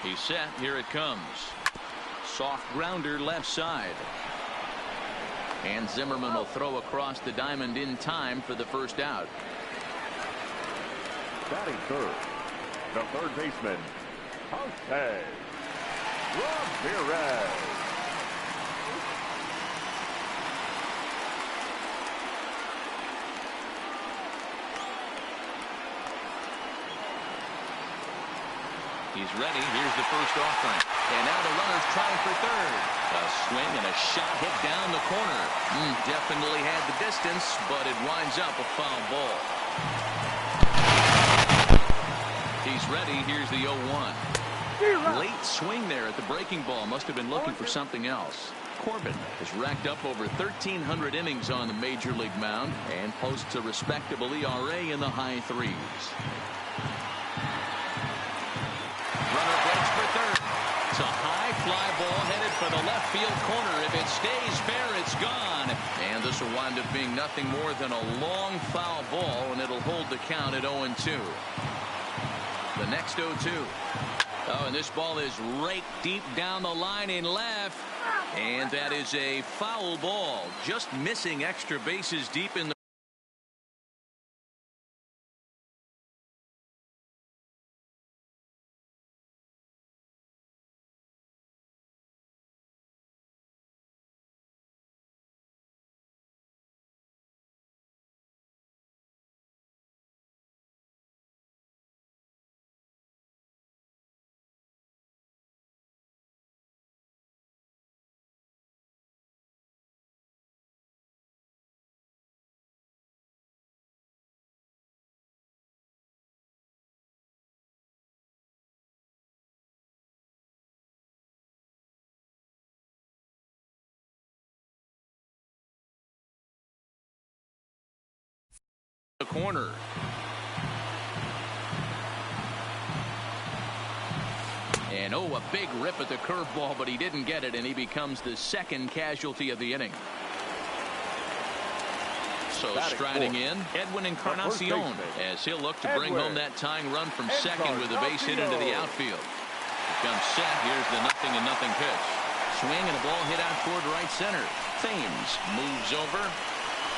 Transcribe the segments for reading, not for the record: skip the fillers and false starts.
He's set. Here it comes. Soft grounder left side. And Zimmerman will throw across the diamond in time for the first out. Batting third, the third baseman, HawgLeg79's. He's ready. Here's the first offering. And now the runner's trying for third. A swing and a shot hit down the corner. Definitely had the distance, but it winds up a foul ball. He's ready. Here's the 0-1. Late swing there at the breaking ball. Must have been looking for something else. Corbin has racked up over 1,300 innings on the major league mound and posts a respectable ERA in the high threes. Runner breaks for third. It's a high fly ball headed for the left field corner. If it stays fair, it's gone. And this will wind up being nothing more than a long foul ball, and it'll hold the count at 0-2. The next 0-2. Oh, and this ball is raked deep down the line in left. And that is a foul ball. Just missing extra bases deep in the corner. And oh, a big rip at the curveball, but he didn't get it, and he becomes the second casualty of the inning. So striding in, Edwin Encarnacion, as he'll look to bring home that tying run from second with a base hit into the outfield. Comes set. Here's the 0-0 pitch. Swing and a ball hit out toward right center. Thames moves over.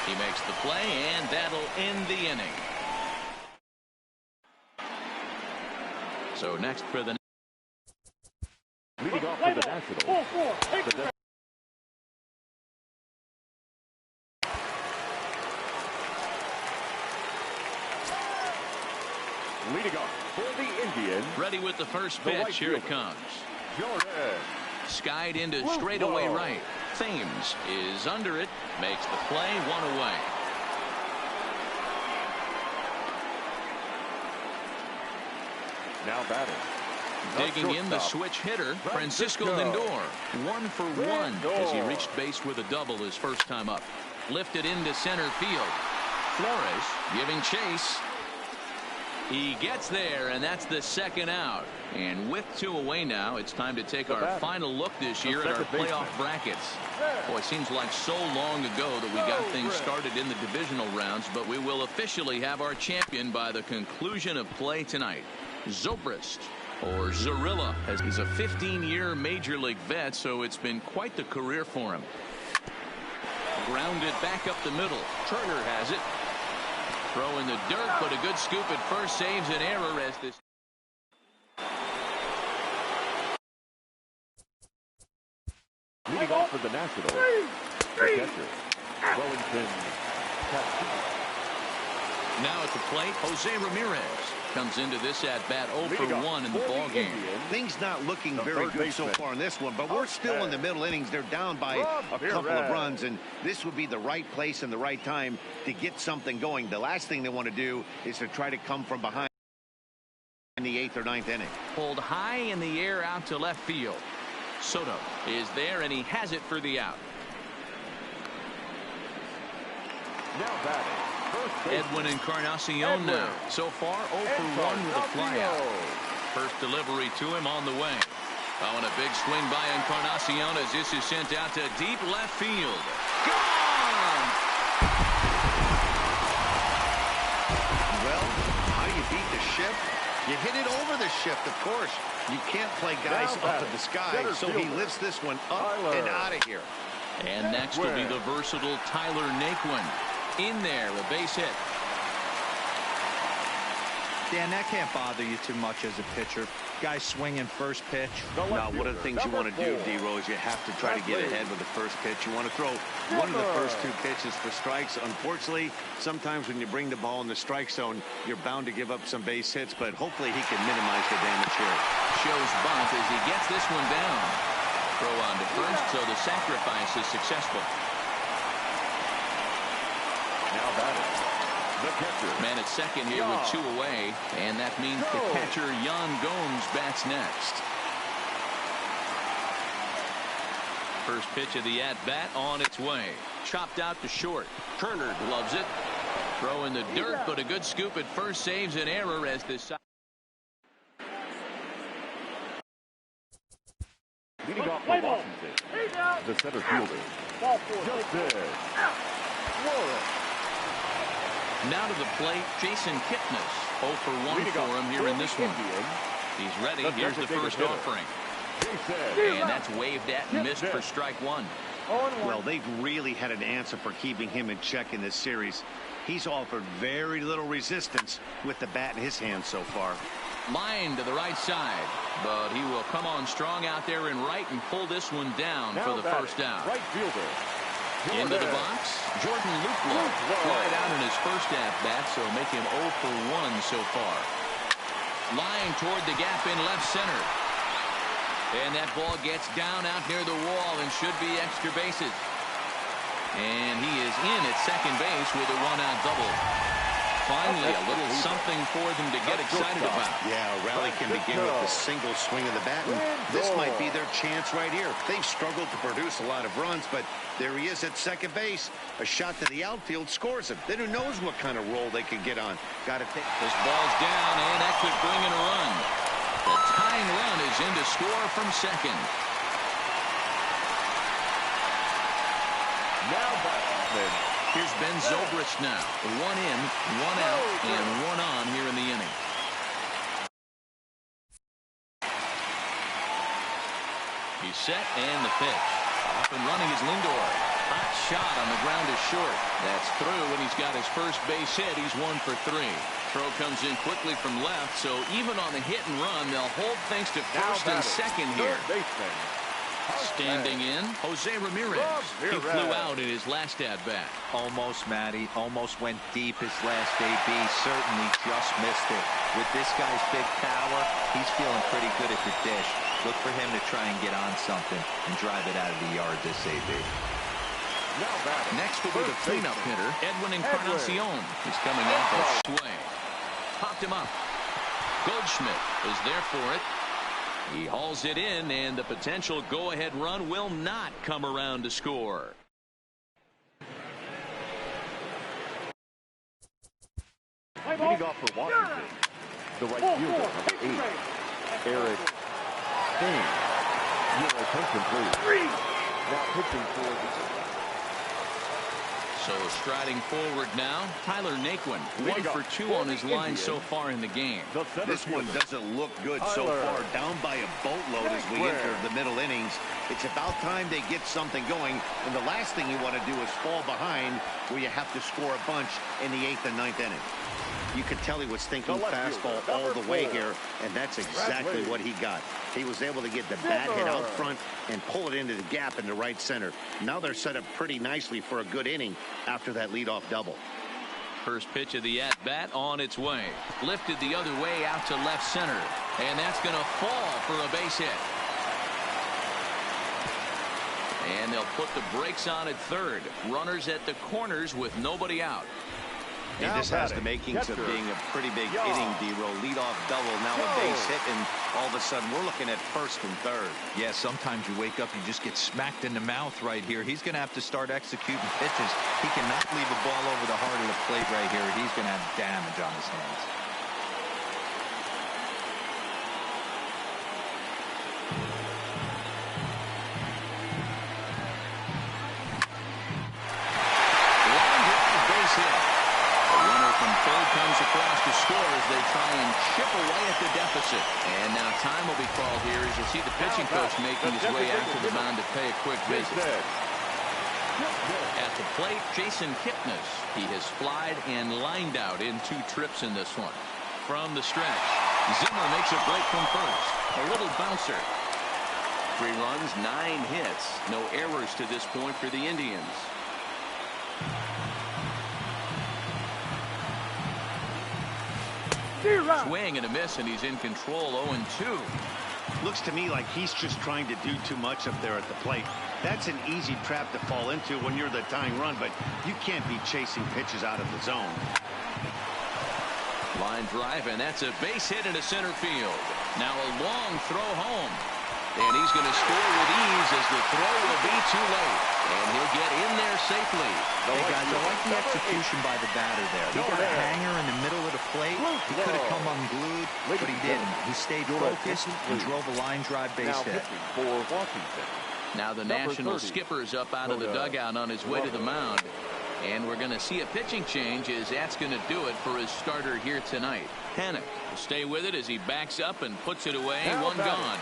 He makes the play, and that'll end the inning. So next for the leading off for the Nationals. Leading off for the Indians. Ready with the first pitch. Here it comes. Skied into straightaway right. Thames is under it. Makes the play. One away. Now batting. Digging in the switch hitter, Francisco Lindor. 1 for 1 as he reached base with a double his first time up. Lifted into center field. Flores giving chase. He gets there, and that's the second out. And with 2 away now, it's time to take our final look this year at our playoff brackets. Boy, it seems like so long ago that we got things started in the divisional rounds, but we will officially have our champion by the conclusion of play tonight. Zobrist, or Zorilla, as he's a 15-year major league vet, so it's been quite the career for him. Grounded back up the middle. Turner has it. Throw in the dirt, but a good scoop at first saves an error as this. Leading off for the Nationals, the catcher, Wellington. Now at the plate, Jose Ramirez comes into this at bat 0 for 1 in the ball game. Things not looking very good so far in this one, but we're still in the middle innings. They're down by a couple of runs, and this would be the right place and the right time to get something going. The last thing they want to do is to try to come from behind in the 8th or 9th inning. Pulled high in the air out to left field. Soto is there, and he has it for the out. Now batting. Edwin Encarnacion now. So far 0 for 1 with a flyout. First delivery to him on the way. Oh, and a big swing by Encarnacion as this is sent out to deep left field. Gone! Well, how do you beat the ship? You hit it over the shift, of course. You can't play guys up in the sky, so he lifts this one up and out of here. And next will be the versatile Tyler Naquin. In there, a base hit. Dan, that can't bother you too much as a pitcher. Guy swinging first pitch. No, one of the things you want to do, D-Rose, you have to try to get ahead with the first pitch. You want to throw one of the first two pitches for strikes. Unfortunately, sometimes when you bring the ball in the strike zone, you're bound to give up some base hits, but hopefully he can minimize the damage here. Shows bunt as he gets this one down. Throw on to first, so the sacrifice is successful. Now batting, the catcher. Man at second here with 2 away, and that means the catcher, Yan Gomes, bats next. First pitch of the at-bat on its way. Chopped out to short. Turner loves it. Throw in the dirt, but a good scoop at first saves an error as this. Leading off for Washington, the center fielder, Justin Flores. Now to the plate, Jason Kipnis. 0 for 1 for him here in this one. He's ready. Here's the first offering. And that's waved at and missed for strike 1. Well, they've really had an answer for keeping him in check in this series. He's offered very little resistance with the bat in his hand so far. Line to the right side, but he will come on strong out there in right and pull this one down for the first out. Right fielder. Into the box, Jordan Luplow. Fly out in his first at-bat, so make him 0 for 1 so far. Line toward the gap in left center. And that ball gets down out near the wall and should be extra bases. And he is in at second base with a 1-out double. Finally, a little something for them to get excited about. Yeah, a rally can begin with a single swing of the bat, and this might be their chance right here. They've struggled to produce a lot of runs, but there he is at second base. A shot to the outfield scores him. Then who knows what kind of roll they can get on. Got to take. This ball's down, and that could bring in a run. The tying run is in to score from second. Now batting. Here's Ben Zobrist now. 1 in, 1 out, and 1 on here in the inning. He's set, and the pitch. Off and running is Lindor. Hot shot on the ground is short. That's through, and he's got his first base hit. He's 1 for 3. Throw comes in quickly from left, so even on the hit and run, they'll hold things to first and second here. Standing in, Jose Ramirez. He flew out in his last at-bat. Almost, Matty. Almost went deep his last AB. Certainly just missed it. With this guy's big power, he's feeling pretty good at the dish. Look for him to try and get on something and drive it out of the yard this AB. Next will be the cleanup hitter, Edwin Encarnacion. He's coming off a sway. Popped him up. Goldschmidt is there for it. He hauls it in, and the potential go-ahead run will not come around to score. Leading off for Washington, the right fielder, number 8, Eric Steen. Your attention, please. Now pitching for the... So striding forward now, Tyler Naquin, 1 for 2 on his line so far in the game. This one doesn't look good so far. Down by a boatload as we enter the middle innings. It's about time they get something going, and the last thing you want to do is fall behind where you have to score a bunch in the 8th and 9th inning. You could tell he was thinking fastball all the way here, and that's exactly what he got. He was able to get the bat hit out front and pull it into the gap in the right center. Now they're set up pretty nicely for a good inning after that leadoff double. First pitch of the at-bat on its way. Lifted the other way out to left center, and that's going to fall for a base hit. And they'll put the brakes on at third. Runners at the corners with nobody out. He just has the makings of being a pretty big inning, D-Roll. Leadoff double, now a base hit, and all of a sudden we're looking at first and third. Yeah, sometimes you wake up, you just get smacked in the mouth right here. He's going to have to start executing pitches. He cannot leave a ball over the heart of the plate right here. He's going to have damage on his hands. Comes across to score as they try and chip away at the time will be called here as you see the pitching coach making his way out to the mound to pay a quick visit. At the plate, Jason Kipnis. He has flied and lined out in 2 trips in this one. From the stretch, Zimmer makes a break from first. A little bouncer. 3 runs, 9 hits. No errors to this point for the Indians. Swing and a miss, and he's in control. 0-2. Looks to me like he's just trying to do too much up there at the plate. That's an easy trap to fall into when you're the tying run, but you can't be chasing pitches out of the zone. Line drive, and that's a base hit into center field. Now a long throw home. And he's going to score with ease as the throw will be too late. And he'll get in there safely. Hey, guys, I like the execution by the batter there. He got a hanger in the middle of the plate. He could have come unglued, but he didn't. He stayed focused and drove a line drive base hit. Now the national skipper's up out of the dugout on his way to the mound. And we're going to see a pitching change as that's going to do it for his starter here tonight. Panik will stay with it as he backs up and puts it away. One gone.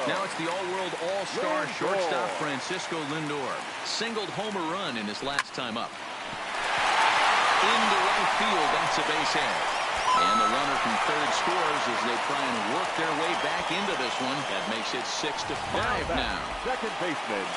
Now it's the all-world all-star shortstop Francisco Lindor. Singled homer run in his last time up. Into right field, that's a base hit. And the runner from third scores as they try and work their way back into this one. That makes it 6-5 now. Second baseman.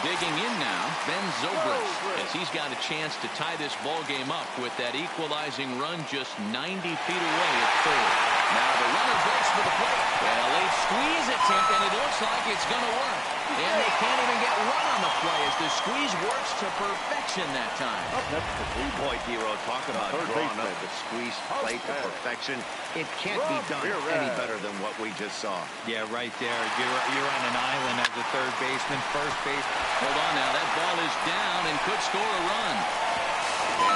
Digging in now, Ben Zobrist, as he's got a chance to tie this ball game up with that equalizing run just 90 feet away at third. Now the runner breaks for the plate. Well, they squeeze attempt, and it looks like it's going to work. And they can't even get run on the play as the squeeze works to perfection that time. Boy, Dero, talk about drawing up the squeeze plate to perfection. It can't be done any better than what we just saw. Yeah, right there. You're on an island as a third baseman, first base. Hold on now. That ball is down and could score a run.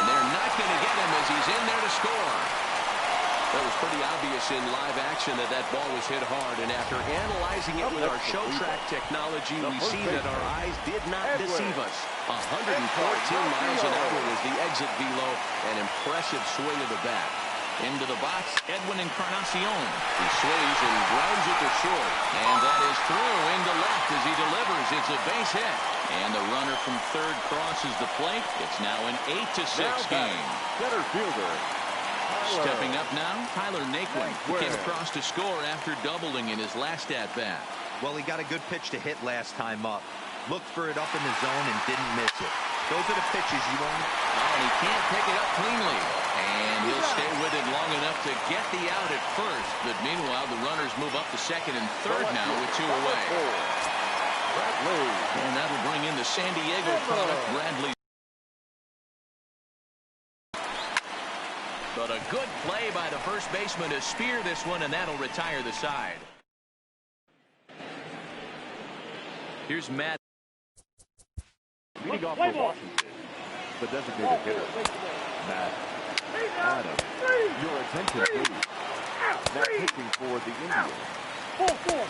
And they're not going to get him as he's in there to score. That was pretty obvious in live action that that ball was hit hard. And after analyzing it with our show track technology, we see that our eyes did not deceive us. 114 miles an hour was the exit velo. An impressive swing of the bat. Into the box, Edwin Encarnacion. He swings and grounds it to short. And that is through into left as he delivers. It's a base hit. And the runner from third crosses the plate. It's now an 8-6 game. Center fielder. Stepping up now, Tyler Naquin, who came across to score after doubling in his last at-bat. Well, he got a good pitch to hit last time up. Looked for it up in the zone and didn't miss it. Those are the pitches you want. Oh, and he can't pick it up cleanly. And he'll stay with it long enough to get the out at first. But meanwhile, the runners move up to second and third now with 2 away. And that'll bring in the San Diego product, Bradley. But a good play by the first baseman to spear this one, and that'll retire the side. Here's Matt. Leading off for Washington, the designated hitter, Matt Adams. Your attention, please. Now pitching for the Indians,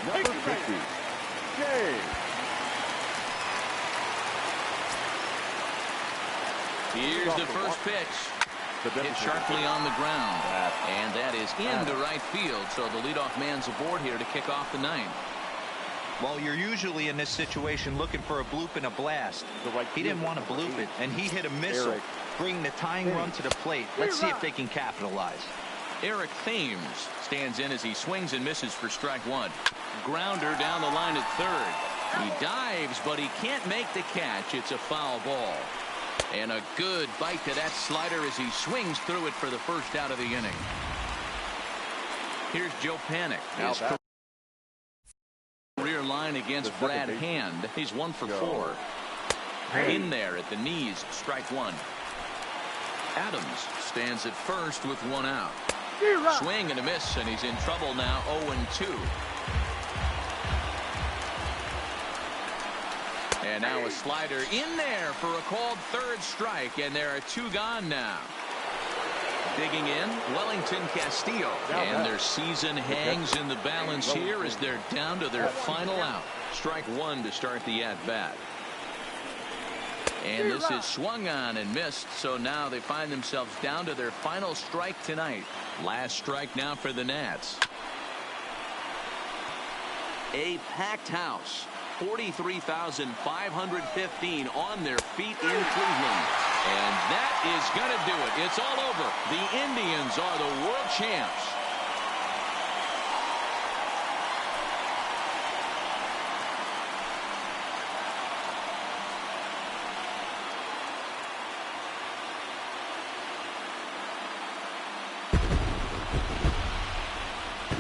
number 50, James. Here's the first pitch. Hit sharply on the ground. And that is into right field. So the leadoff man's aboard here to kick off the ninth. Well, you're usually in this situation looking for a bloop and a blast. He didn't want to bloop it, and he hit a missile, bringing the tying run to the plate. Let's see if they can capitalize. Eric Thames stands in as he swings and misses for strike 1. Grounder down the line at third. He dives, but he can't make the catch. It's a foul ball. And a good bite to that slider as he swings through it for the first out of the inning. Here's Joe Panik. His career line against Brad Hand. He's 1 for 4. In there at the knees, strike 1. Adams stands at first with 1 out. Swing and a miss, and he's in trouble now, 0-2. And now a slider in there for a called third strike, and there are 2 gone now. Digging in, Wellington Castillo. And their season hangs in the balance here as they're down to their final out. Strike 1 to start the at-bat. And this is swung on and missed, so now they find themselves down to their final strike tonight. Last strike now for the Nats. A packed house, 43,515 on their feet in Cleveland. And that is going to do it. It's all over. The Indians are the world champs.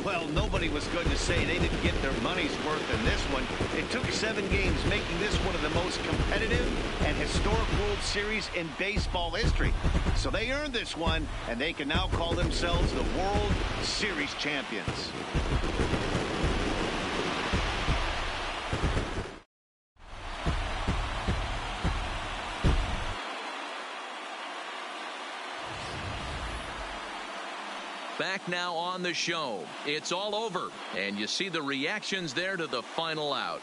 Well, nobody was going to say they didn't get their money's worth in this one. It took 7 games, making this one of the most competitive and historic World Series in baseball history. So they earned this one, and they can now call themselves the World Series champions. Back now on the show. It's all over. And you see the reactions there to the final out.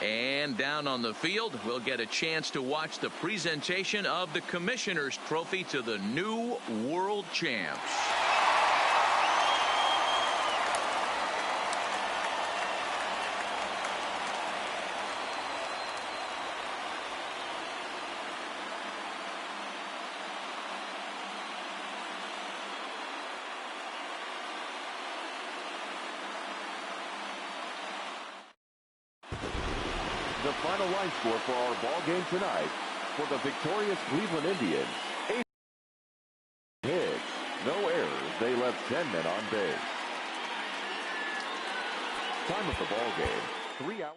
And down on the field, we'll get a chance to watch the presentation of the Commissioner's Trophy to the new world champs. The final line score for our ball game tonight: for the victorious Cleveland Indians, 8 hits, no errors. They left 10 men on base. Time of the ball game: 3 hours.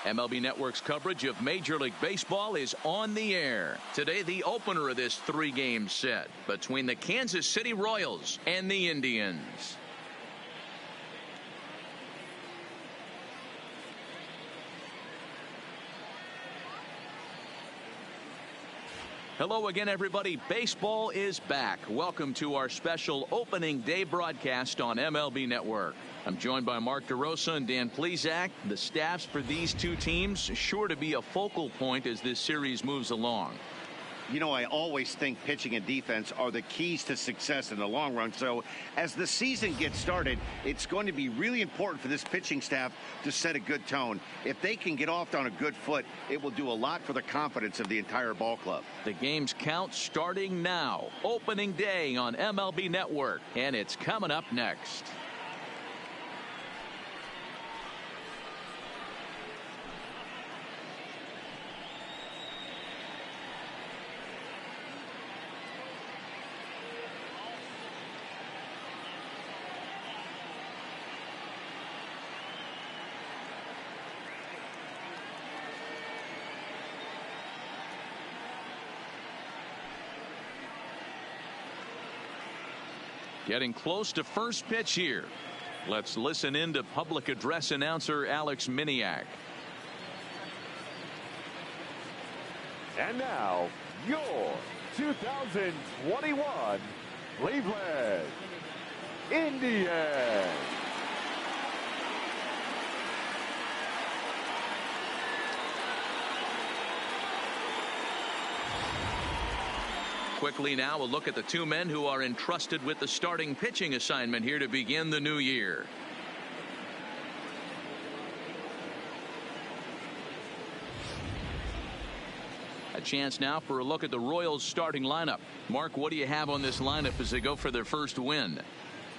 MLB Network's coverage of Major League Baseball is on the air. Today, the opener of this three-game set between the Kansas City Royals and the Indians. Hello again, everybody. Baseball is back. Welcome to our special opening day broadcast on MLB Network. I'm joined by Mark DeRosa and Dan Plesac. The staffs for these two teams sure to be a focal point as this series moves along. You know, I always think pitching and defense are the keys to success in the long run. So as the season gets started, it's going to be really important for this pitching staff to set a good tone. If they can get off on a good foot, it will do a lot for the confidence of the entire ball club. The game's count starting now. Opening day on MLB Network, and it's coming up next. Getting close to first pitch here. Let's listen in to public address announcer Alex Miniak. And now, your 2021 Cleveland Indians. Quickly now, a look at the two men who are entrusted with the starting pitching assignment here to begin the new year. A chance now for a look at the Royals starting lineup. Mark, what do you have on this lineup as they go for their first win?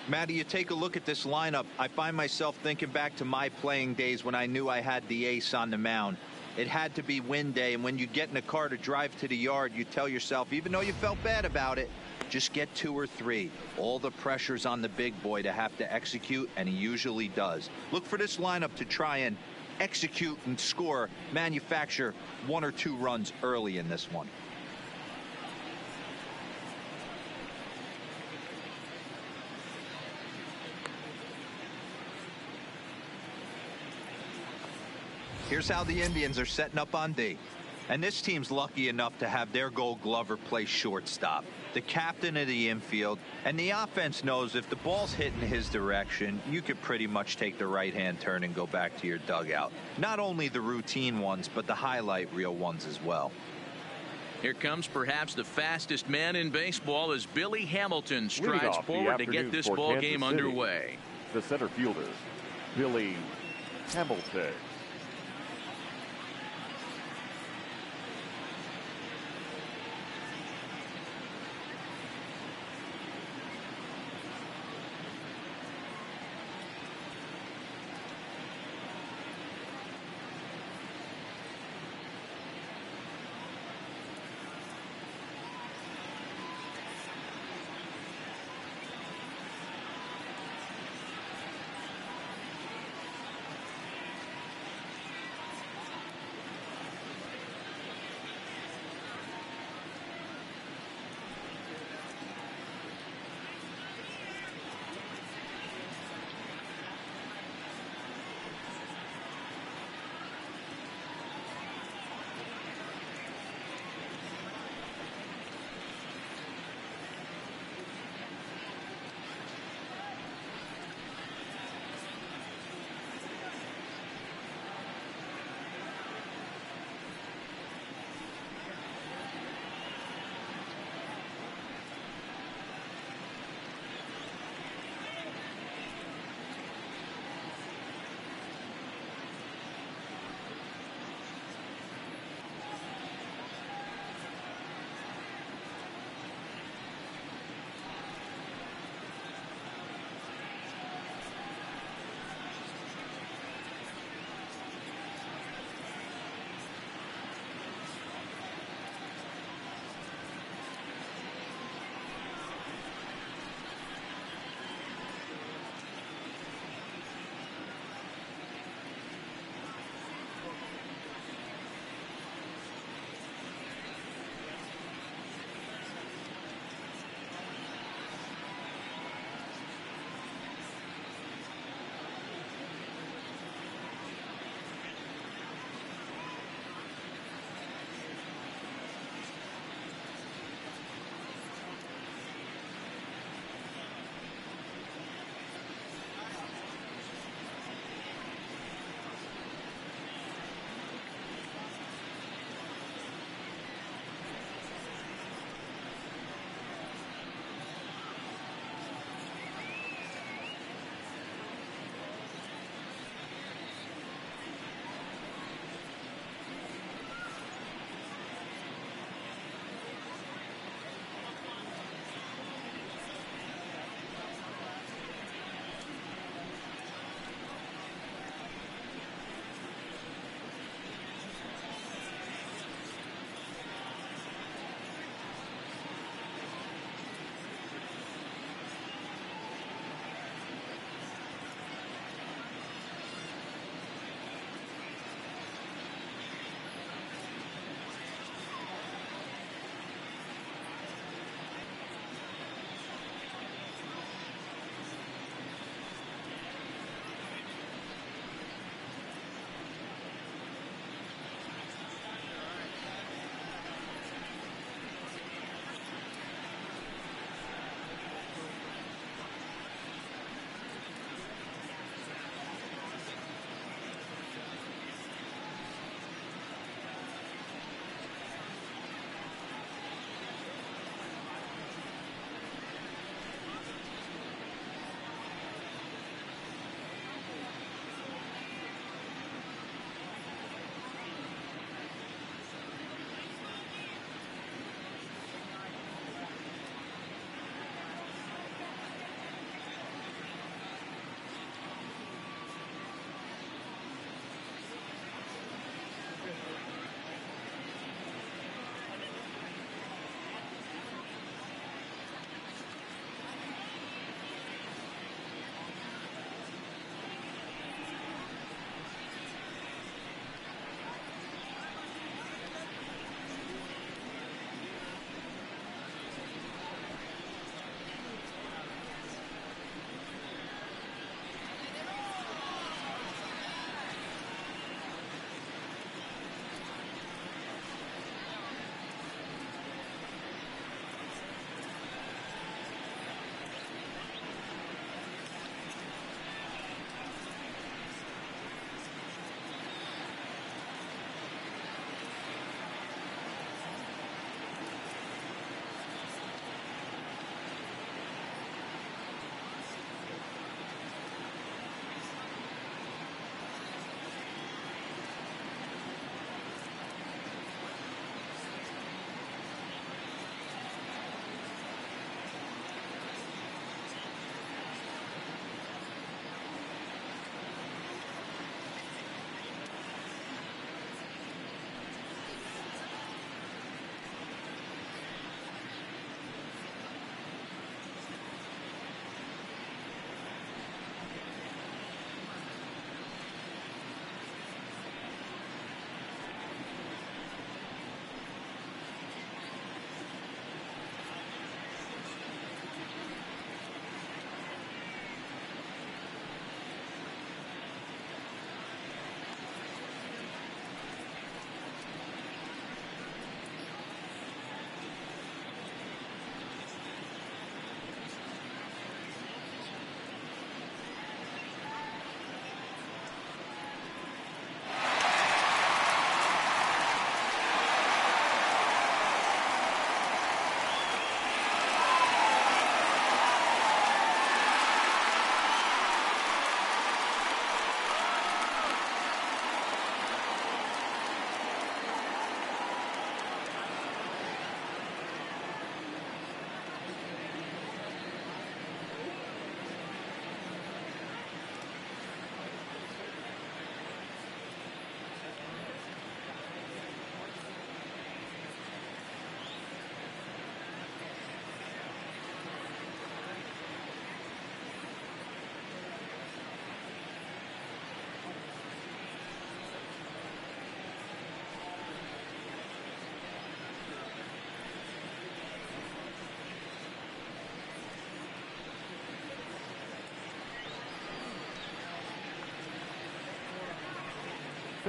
Matty, you take a look at this lineup. I find myself thinking back to my playing days when I knew I had the ace on the mound. It had to be win day, and when you get in a car to drive to the yard, you tell yourself, even though you felt bad about it, just get 2 or 3. All the pressure's on the big boy to have to execute, and he usually does. Look for this lineup to try and execute and score, manufacture 1 or 2 runs early in this one. Here's how the Indians are setting up on D. And this team's lucky enough to have their Gold Glover play shortstop, the captain of the infield, and the offense knows if the ball's hitting his direction, you could pretty much take the right-hand turn and go back to your dugout. Not only the routine ones, but the highlight reel ones as well. Here comes perhaps the fastest man in baseball as Billy Hamilton strides forward to get this ball game underway. The center fielder, Billy Hamilton.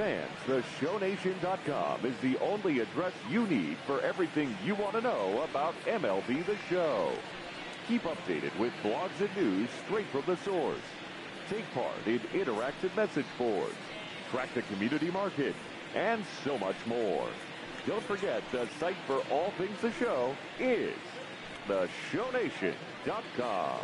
fans, the ShowNation.com is the only address you need for everything you want to know about MLB The Show. Keep updated with blogs and news straight from the source. Take part in interactive message boards. Track the community market, and so much more. Don't forget, the site for all things The Show is the ShowNation.com.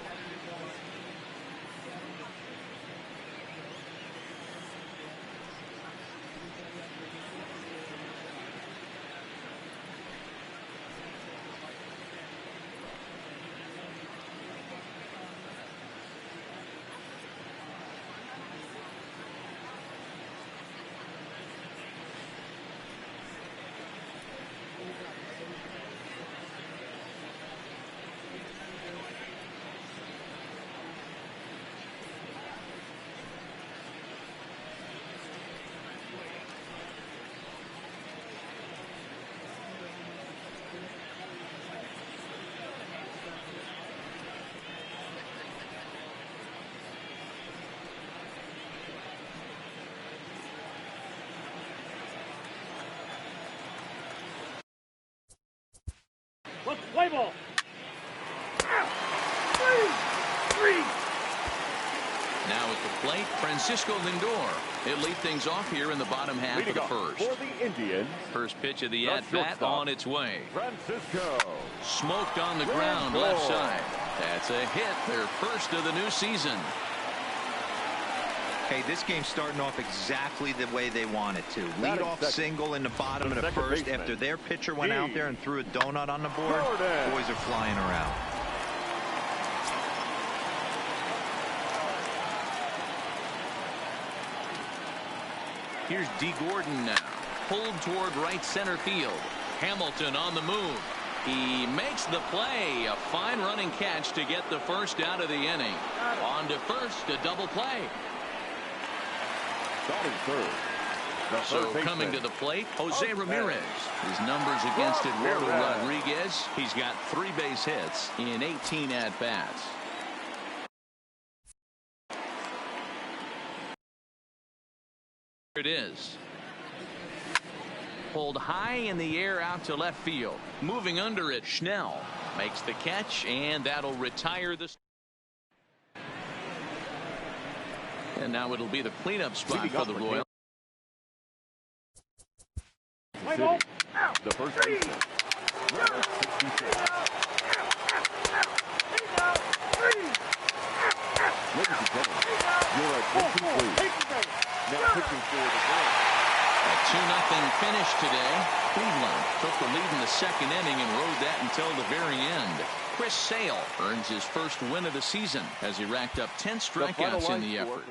Let's play ball. Now at the plate, Francisco Lindor. He'll lead things off here in the bottom half of the first. For the Indians, first pitch of the at-bat on its way. Francisco. Smoked on the ground, left side. That's a hit, their first of the new season. Hey, this game's starting off exactly the way they want it to. Lead off single in the bottom of the first after their pitcher went out there and threw a donut on the board. Boys are flying around. Here's D. Gordon now. Pulled toward right center field. Hamilton on the move. He makes the play. A fine running catch to get the first out of the inning. On to first, a double play. So coming to the plate, Jose Ramirez. His numbers against Eduardo Rodriguez. He's got 3 base hits in 18 at-bats. Here it is. Pulled high in the air out to left field. Moving under it, Schnell makes the catch, and that'll retire the... And now it'll be the cleanup spot for the Royals. The first baseman. Ladies and gentlemen, your attention please. Now pitching for the Royals. A 2-0 finish today. Cleveland took the lead in the second inning and rode that until the very end. Chris Sale earns his first win of the season as he racked up 10 strikeouts in the effort.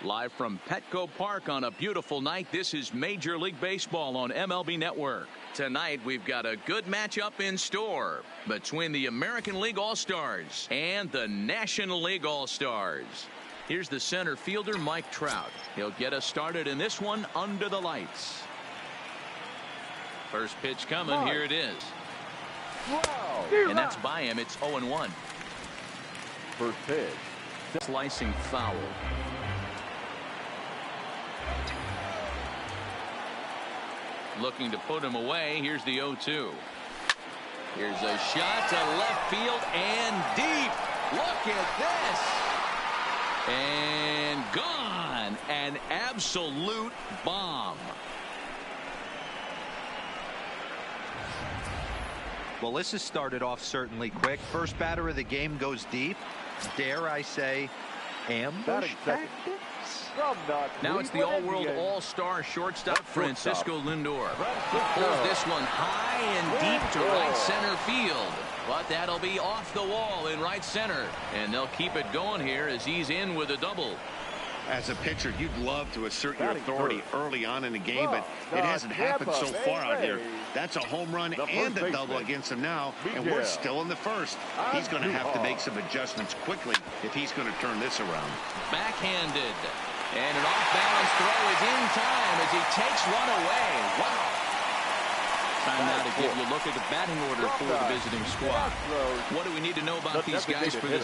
Live from Petco Park on a beautiful night, this is Major League Baseball on MLB Network. Tonight, we've got a good matchup in store between the American League All-Stars and the National League All-Stars. Here's the center fielder, Mike Trout. He'll get us started in this one under the lights. First pitch coming. Here it is. Wow. And that's by him. It's 0-1. First pitch. Slicing foul. Looking to put him away. Here's the 0-2. Here's a shot to left field and deep. Look at this. And gone. An absolute bomb. Well, this has started off certainly quick. First batter of the game goes deep. Dare I say, ambush tactics? Now it's the all-world all-star shortstop Francisco Lindor. He pulls this one high and deep to right center field. But that'll be off the wall in right center. And they'll keep it going here as he's in with a double. As a pitcher, you'd love to assert your authority early on in the game, but it hasn't happened so far out here. That's a home run and a double against him now, and we're still in the first. He's going to have to make some adjustments quickly if he's going to turn this around. Backhanded. And an off-balance throw is in time as he takes one away. Wow. Time now to give you a look at the batting order for the visiting squad. What do we need to know about these guys for this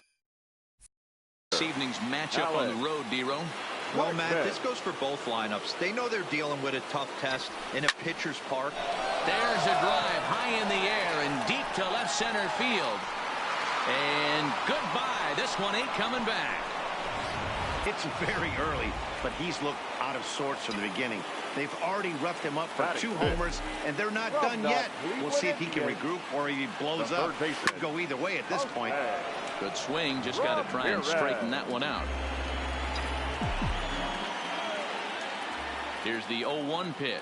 evening's matchup on the road, D-Row? Well, Matt, this goes for both lineups. They know they're dealing with a tough test in a pitcher's park. There's a drive high in the air and deep to left center field. And goodbye. This one ain't coming back. It's very early, but he's looked out of sorts from the beginning. They've already roughed him up for 2 homers, and they're not done yet. We'll see if he can regroup or if he blows up. Could go either way at this point. Good swing. Just got to try and straighten that one out. Here's the 0-1 pitch.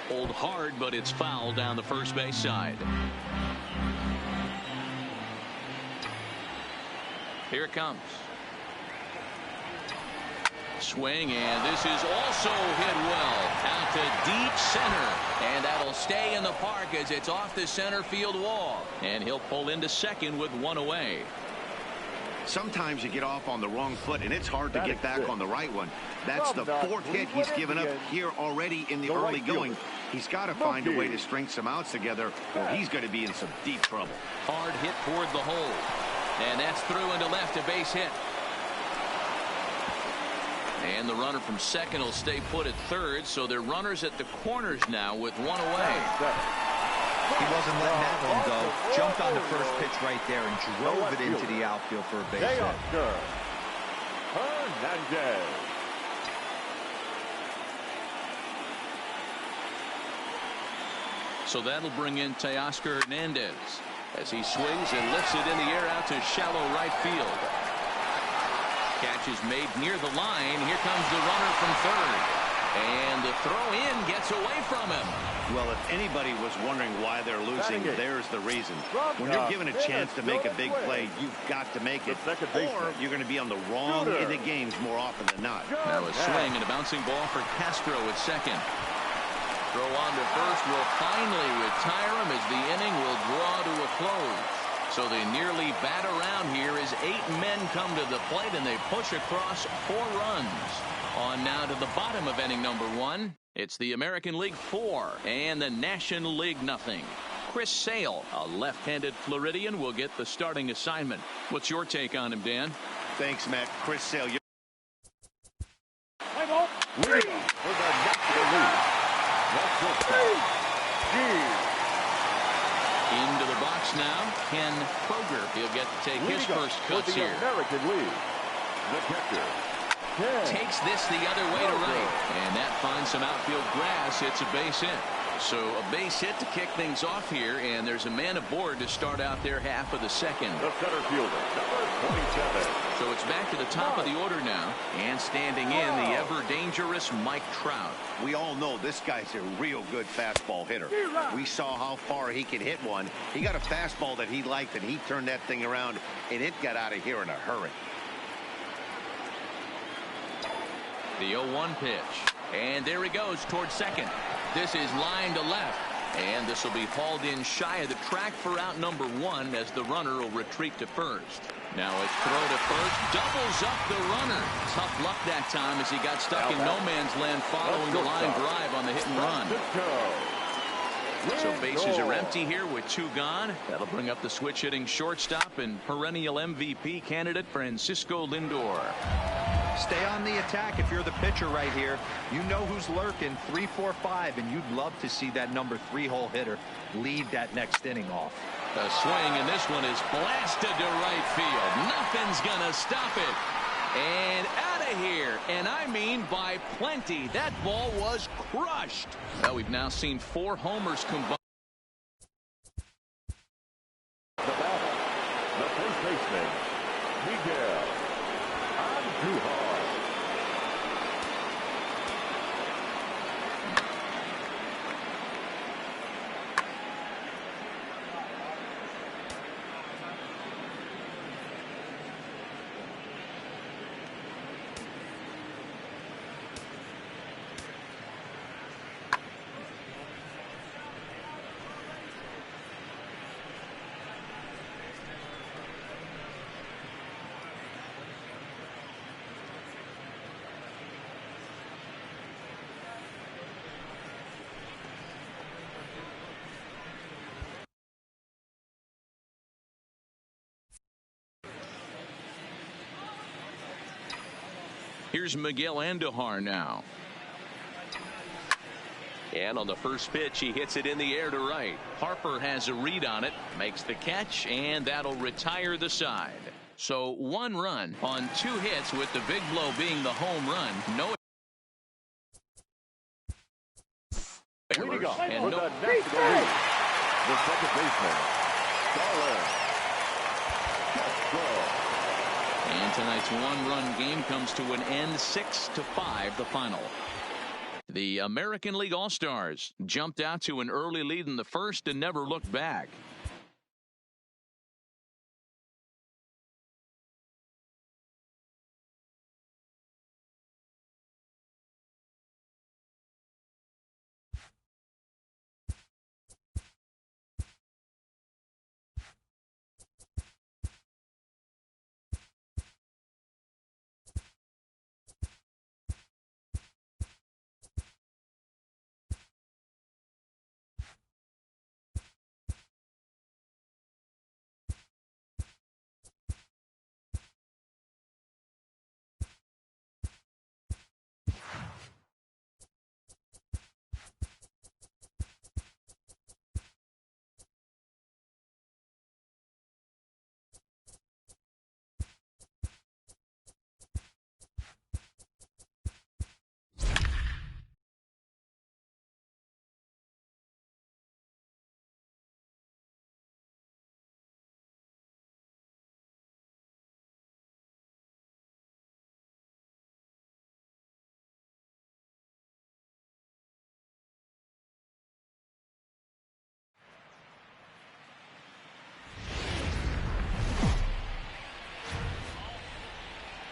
Hold hard, but it's foul down the first base side. Here it comes. Swing, and this is also hit well. Out to deep center. And that'll stay in the park as it's off the center field wall. And he'll pull into second with one away. Sometimes you get off on the wrong foot, and it's hard to get back on the right one. That's the 4th hit he's given up here already in the early going. He's got to find a way to string some outs together, or he's going to be in some deep trouble. Hard hit toward the hole. And that's through into left, a base hit. And the runner from second will stay put at third, so they're runners at the corners now with one away. He wasn't letting that one go. Jumped on the first pitch right there and drove it into the outfield for a base hit. So that'll bring in Teoscar Hernandez as he swings and lifts it in the air out to shallow right field. Catch is made near the line. Here comes the runner from third. And the throw in gets away from him. Well, if anybody was wondering why they're losing, there's the reason. When you're given a chance to make a big play, you've got to make it. Or you're going to be on the wrong end of games more often than not. Now a swing and a bouncing ball for Castro at second. Throw on to first will finally retire him as the inning will draw to a close. So they nearly bat around here as 8 men come to the plate and they push across 4 runs. On now to the bottom of inning number 1. It's the American League 4 and the National League nothing. Chris Sale, a left-handed Floridian, will get the starting assignment. What's your take on him, Dan? Thanks, Matt. Chris Sale. Into the box now, Ken Kroger. He'll get to take his first cuts here. American League. The catcher. Takes this the other way to right. And that finds some outfield grass. It's a base hit. So a base hit to kick things off here. And there's a man aboard to start out their half of the second. The center fielder, number 27. So it's back to the top of the order now. And standing in, the ever-dangerous Mike Trout. We all know this guy's a real good fastball hitter. We saw how far he could hit one. He got a fastball that he liked, and he turned that thing around, and it got out of here in a hurry. The 0-1 pitch. And there he goes towards second. This is line to left. And this will be hauled in shy of the track for out number 1 as the runner will retreat to first. Now it's throw to first. Doubles up the runner. Tough luck that time as he got stuck in no man's land following the line drive on the hit and run. So bases are empty here with 2 gone. That'll bring up the switch hitting shortstop and perennial MVP candidate Francisco Lindor. Stay on the attack if you're the pitcher right here. You know who's lurking, 3, 4, 5, and you'd love to see that number 3-hole hitter lead that next inning off. The swing, and this one is blasted to right field. Nothing's gonna stop it. And out of here, and I mean by plenty. That ball was crushed. Well, we've now seen 4 homers combined. The batter, the first baseman, Miguel Andujar. Here's Miguel Andujar now. And on the first pitch, he hits it in the air to right. Harper has a read on it, makes the catch, and that'll retire the side. So 1 run on 2 hits, with the big blow being the home run. No errors. And no. The second baseman, Darlin Castro. And tonight's 1-run game comes to an end, 6-5 the final. The American League All-Stars jumped out to an early lead in the first and never looked back.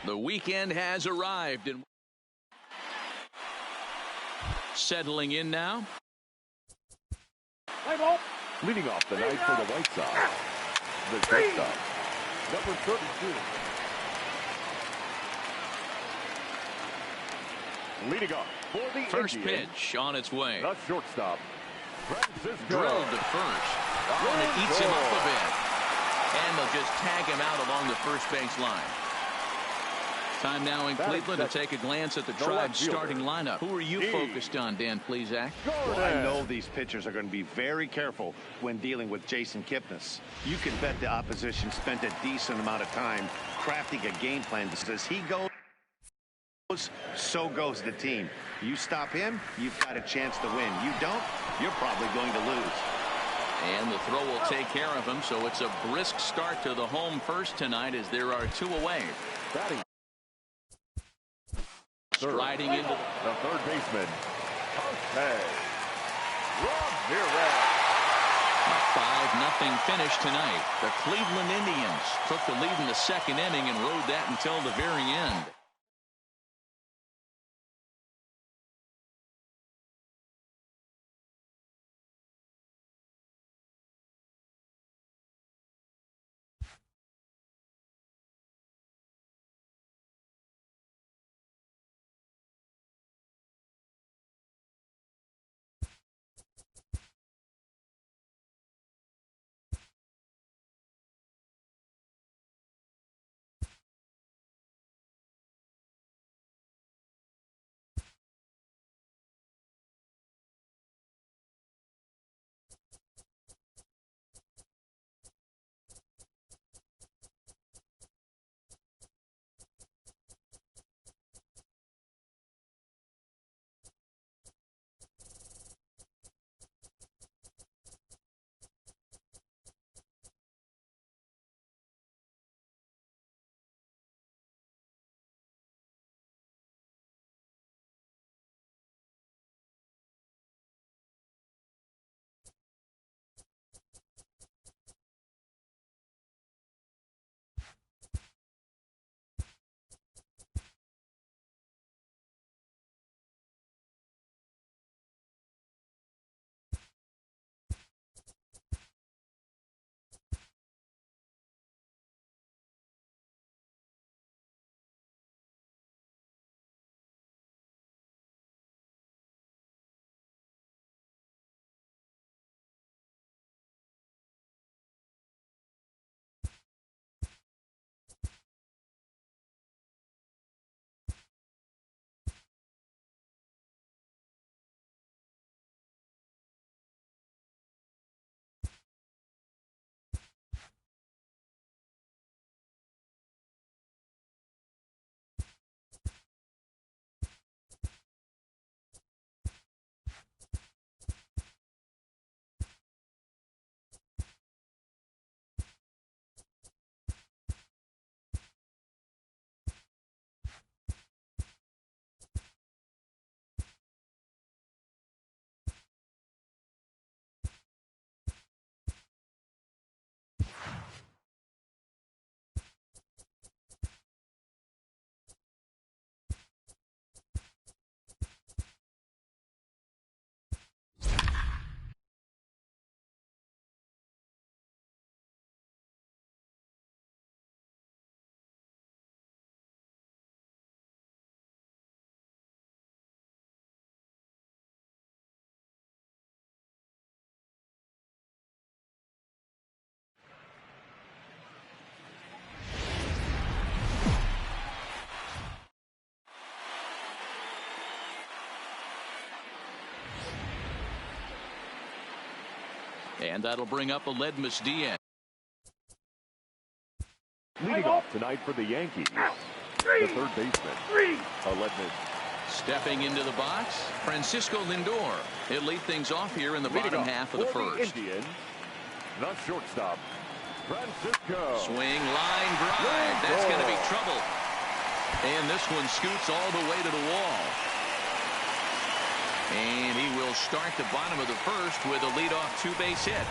The weekend has arrived, and settling in now. Leading off the night for the White Sox, the shortstop, number 32. Leading off for the First Indians, pitch on its way. the shortstop, Francisco. Drilled to first. Oh, and it eats him up a bit. And they'll just tag him out along the first base line. Time now in Cleveland to take a glance at the Tribe's starting lineup. Who are you focused on, Dan Plesac? Well, I know these pitchers are going to be very careful when dealing with Jason Kipnis. You can bet the opposition spent a decent amount of time crafting a game plan. As he goes, so goes the team. You stop him, you've got a chance to win. You don't, you're probably going to lose. And the throw will take care of him, so it's a brisk start to the home first tonight as there are 2 away. Batting. Striding into the third baseman, HawgLeg79's. a 5-0 finish tonight. The Cleveland Indians took the lead in the second inning and rode that until the very end. And that'll bring up HawgLeg79's. Leading off tonight for the Yankees, the third baseman, HawgLeg79's. Stepping into the box, Francisco Lindor. He'll lead things off here in the bottom half of the first. Indians, the shortstop, Francisco. Swing, line drive. That's going to be trouble. And this one scoots all the way to the wall. And he will start the bottom of the first with a leadoff two-base hit.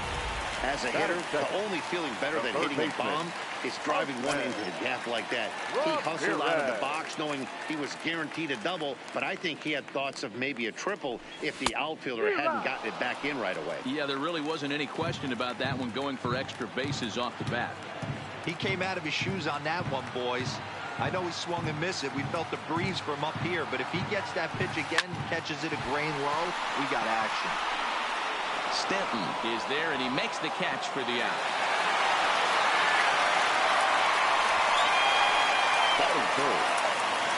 As a hitter, the only feeling better than hitting a bomb is driving one into the gap like that. He hustled out of the box knowing he was guaranteed a double, but I think he had thoughts of maybe a triple if the outfielder hadn't gotten it back in right away. Yeah, there really wasn't any question about that one going for extra bases off the bat. He came out of his shoes on that one, boys. I know he swung and missed it. We felt the breeze from up here, but if he gets that pitch again, catches it a grain low, we got action. Stanton is there, and he makes the catch for the out.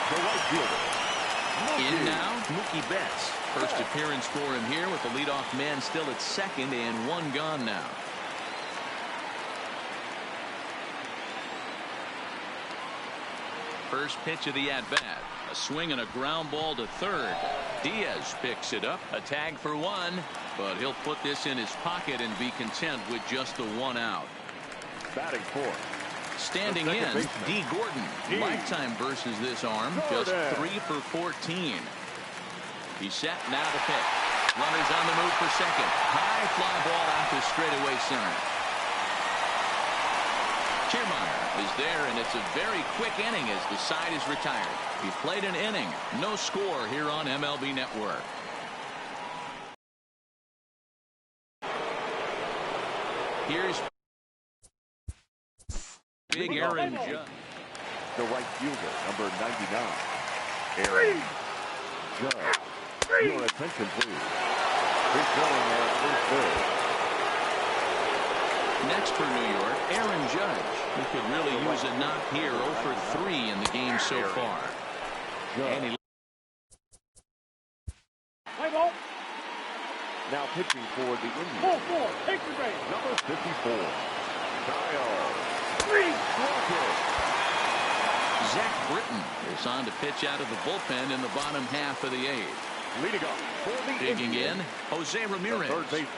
The right fielder. In now, Mookie Betts. First appearance for him here with the leadoff man still at second and one gone now. First pitch of the at-bat. A swing and a ground ball to third. Diaz picks it up. A tag for one, but he'll put this in his pocket and be content with just the one out. Batting fourth. Standing in, D. Gordon. Lifetime versus this arm. Just 3 for 14. He's set now to pitch. Runners on the move for second. High fly ball out to straightaway center. Kiermaier is there, and it's a very quick inning as the side is retired. He played an inning. No score here on MLB Network. Here's Big Aaron Judge. The right fielder, number 99, Aaron Judge. Your attention, please. He's going at first base. Next for New York, Aaron Judge, who could really use a knock here. 0 for 3 in the game so far. And he now pitching for the Indians. Number 54, Kyle. Zach Britton is on to pitch out of the bullpen in the bottom half of the 8th. Leading up for the Digging Indians, in, Jose Ramirez.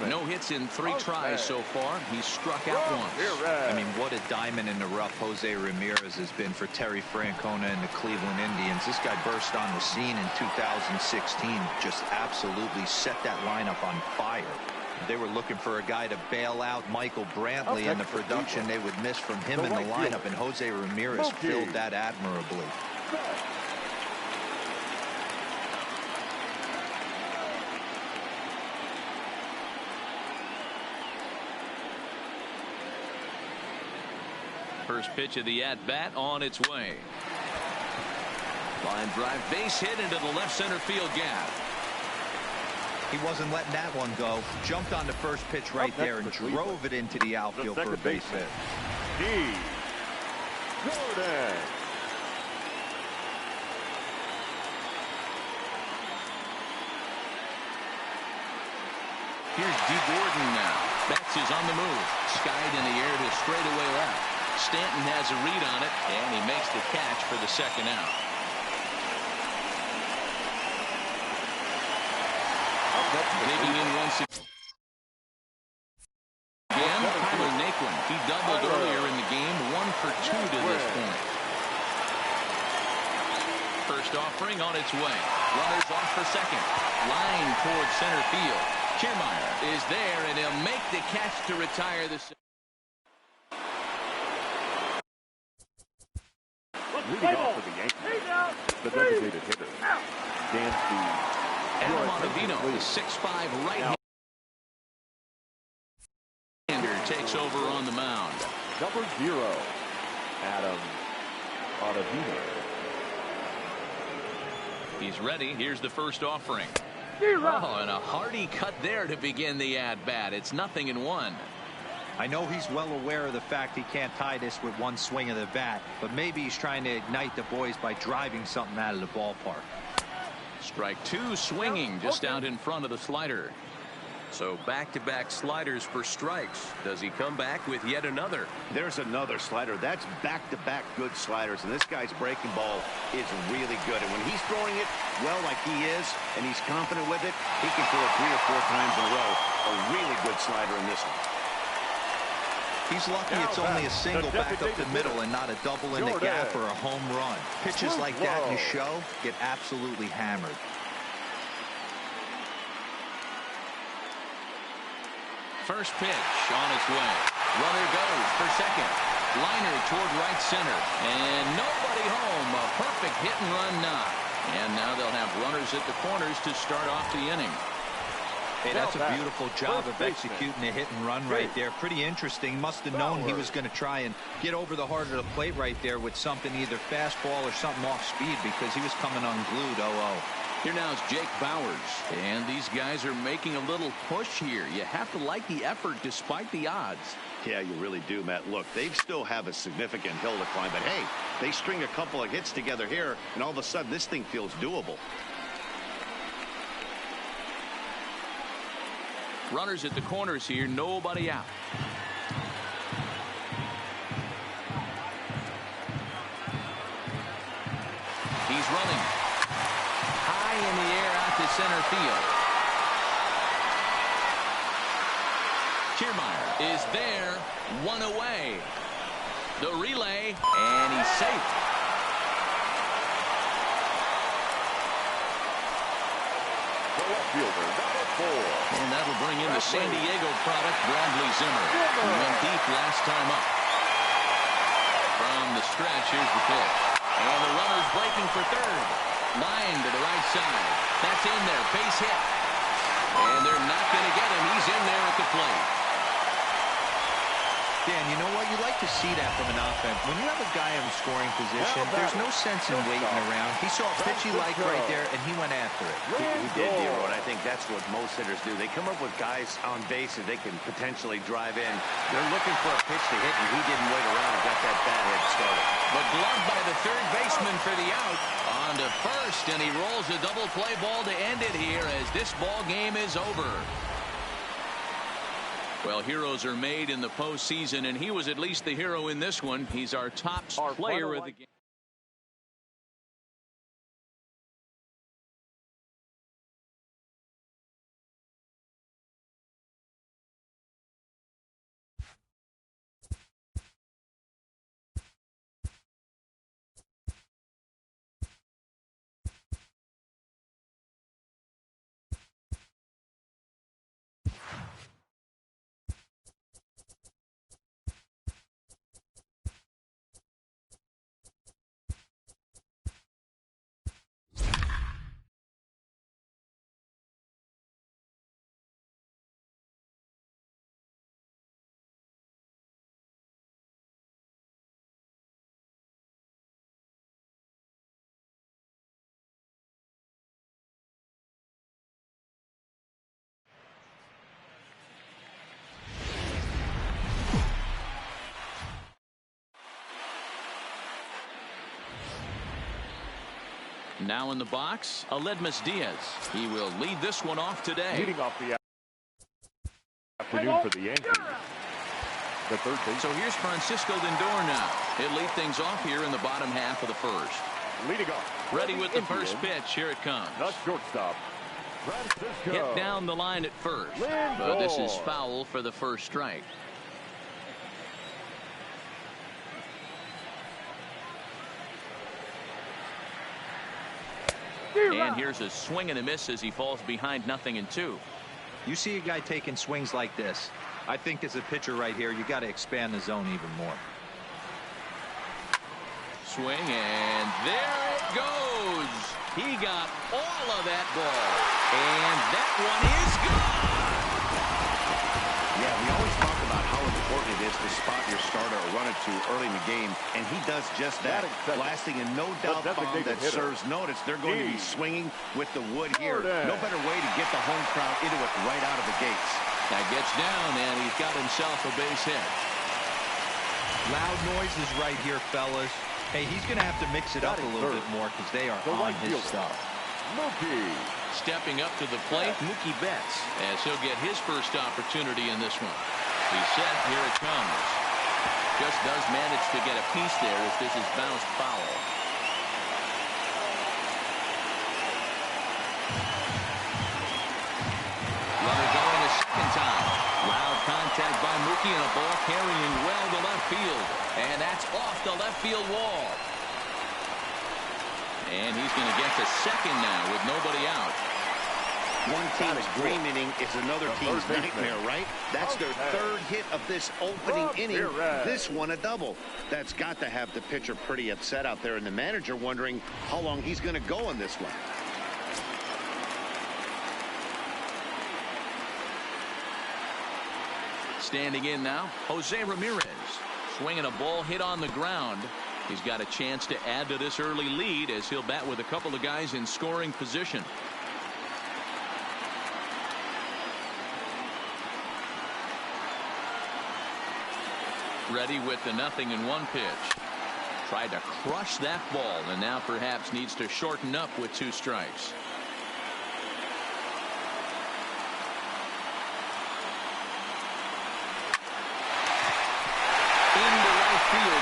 No hits in 3 tries so far. He's struck out once. I mean, what a diamond in the rough Jose Ramirez has been for Terry Francona and the Cleveland Indians. This guy burst on the scene in 2016, just absolutely set that lineup on fire. They were looking for a guy to bail out Michael Brantley, and the production they would miss from him in the lineup, and Jose Ramirez filled that admirably. First pitch of the at-bat on its way. Line drive, base hit into the left center field gap. He wasn't letting that one go. Jumped on the first pitch right there and drove it into the outfield for a base hit. D. Gordon. Here's D. Gordon now. Betts is on the move. Skied in the air to straightaway left. Stanton has a read on it, and he makes the catch for the second out. Digging in once again, Tyler Naquin. He doubled earlier in the game, 1 for 2 to this point. First offering on its way. Runners off for second. Line towards center field. Kiermaier is there, and he'll make the catch to retire the. Leading off for the Yankees, the designated hitter, Dan Adam Ottavino, the 6'5" right-hander, takes over on the mound. Number 0, Adam Ottavino. He's ready. Here's the first offering. Oh, and a hearty cut there to begin the at-bat. It's 0-1. I know he's well aware of the fact he can't tie this with one swing of the bat, but maybe he's trying to ignite the boys by driving something out of the ballpark. Strike 2, swinging just out in front of the slider. So back-to-back sliders for strikes. Does he come back with yet another? There's another slider. That's back-to-back good sliders, and this guy's breaking ball is really good. And when he's throwing it well like he is, and he's confident with it, he can throw it 3 or 4 times in a row. A really good slider in this one. He's lucky it's only a single back up the middle and not a double in the gap or a home run. Pitches like that in the show get absolutely hammered. First pitch on its way. Runner goes for second. Liner toward right center. And nobody home. A perfect hit and run knock. And now they'll have runners at the corners to start off the inning. Hey, that's a beautiful job of executing a hit and run right there. Pretty interesting. Must have known he was going to try and get over the heart of the plate right there with something, either fastball or something off speed, because he was coming unglued. 0-0. Here now is Jake Bowers. And these guys are making a little push here. You have to like the effort despite the odds. Yeah, you really do, Matt. Look, they still have a significant hill to climb, but hey, they string a couple of hits together here, and all of a sudden this thing feels doable. Runners at the corners here, nobody out. He's running high in the air out to center field. Kiermaier is there, one away. The relay, and he's safe. The left fielder, number 4. And that'll bring in the San Diego product, Bradley Zimmer, who went deep last time up. From the stretch, here's the pitch. And the runner's breaking for third. Line to the right side. That's in there. Base hit. And they're not going to get him. He's in there at the plate. Dan, you know what? You like to see that from an offense. When you have a guy in scoring position, there's no sense in waiting around. He saw a pitch he liked right there, and he went after it. He did, Dero, and I think that's what most hitters do. They come up with guys on base that they can potentially drive in. They're looking for a pitch to hit, and he didn't wait around and got that bat head started. But gloved by the third baseman for the out. On to first, and he rolls a double play ball to end it here as this ball game is over. Well, heroes are made in the postseason, and he was at least the hero in this one. He's our top player of the game. Now in the box, Aledmys-Diaz. He will lead this one off today. Leading off the afternoon for the Yankees. The third base. So here's Francisco Lindor now. He'll lead things off here in the bottom half of the first. Leading off. Ready with the first pitch. Here it comes. The shortstop, Francisco. Hit down the line at first. Lindor. But this is foul for the first strike. And here's a swing and a miss as he falls behind 0-2. You see a guy taking swings like this. I think as a pitcher right here, you got to expand the zone even more. Swing, and there it goes. He got all of that ball. And that one is gone. Yeah, we always talk about how important it is to spot your starter or run it to early in the game, and he does just that. Blasting a no-doubt bomb that serves notice. They're going to be swinging with the wood here. No better way to get the home crowd into it right out of the gates. That gets down, and he's got himself a base hit. Loud noises right here, fellas. Hey, he's going to have to mix it up a little bit more because they are on his stuff. Mookie. Stepping up to the plate, Mookie Betts, as he'll get his first opportunity in this one. He's set. Here it comes. Just does manage to get a piece there as this is bounced foul. Runner going a second time. Loud contact by Mookie and a ball carrying well to left field. And that's off the left field wall. And he's going to get to second now with nobody out. One team's dream inning is another team's nightmare, right? That's their third hit of this opening inning. This one a double. That's got to have the pitcher pretty upset out there, and the manager wondering how long he's going to go on this one. Standing in now, Jose Ramirez. Swinging a ball hit on the ground. He's got a chance to add to this early lead as he'll bat with a couple of guys in scoring position. Ready with the 0-1 pitch. Tried to crush that ball and now perhaps needs to shorten up with 2 strikes.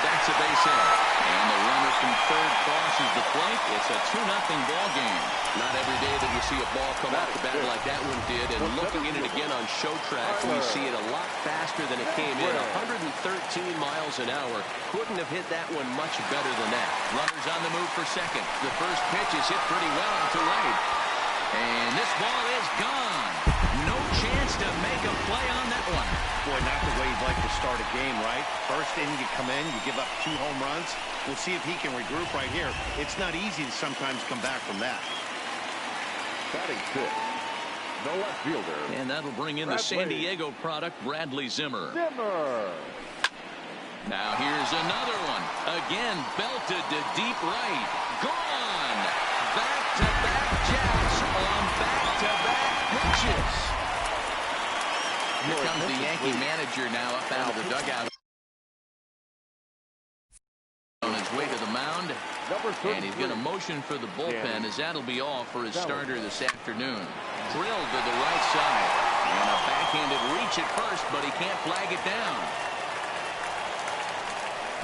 That's a base hit. And the runner from third crosses the plate. It's a 2-0 ball game. Not every day that you see a ball come off the bat like that one did. And looking at it again on show track, we see it a lot faster than it came in. 113 miles an hour. Couldn't have hit that one much better than that. Runners on the move for second. The first pitch is hit pretty well out to right. And this ball is gone. No chance to make a play on that one. Boy, not the way you'd like to start a game, right? First inning, you come in, you give up 2 home runs. We'll see if he can regroup right here. It's not easy to sometimes come back from that. Batting 6, the left fielder. And that'll bring in the San Diego product, Bradley Zimmer. Now here's another one. Again, belted to deep right. Gone. Back-to-back jacks on back-to-back pitches. Here comes the Yankee manager now up out of the dugout. On his way to the mound. And he's going to motion for the bullpen as that'll be all for his starter this afternoon. Drilled to the right side. And a backhanded reach at first, but he can't flag it down.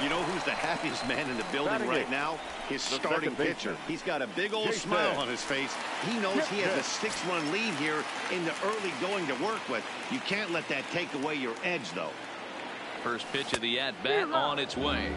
You know who's the happiest man in the building right now? His starting pitcher. He's got a big old smile on his face. He knows he has a 6-run lead here in the early going to work with. You can't let that take away your edge, though. First pitch of the at-bat on its way.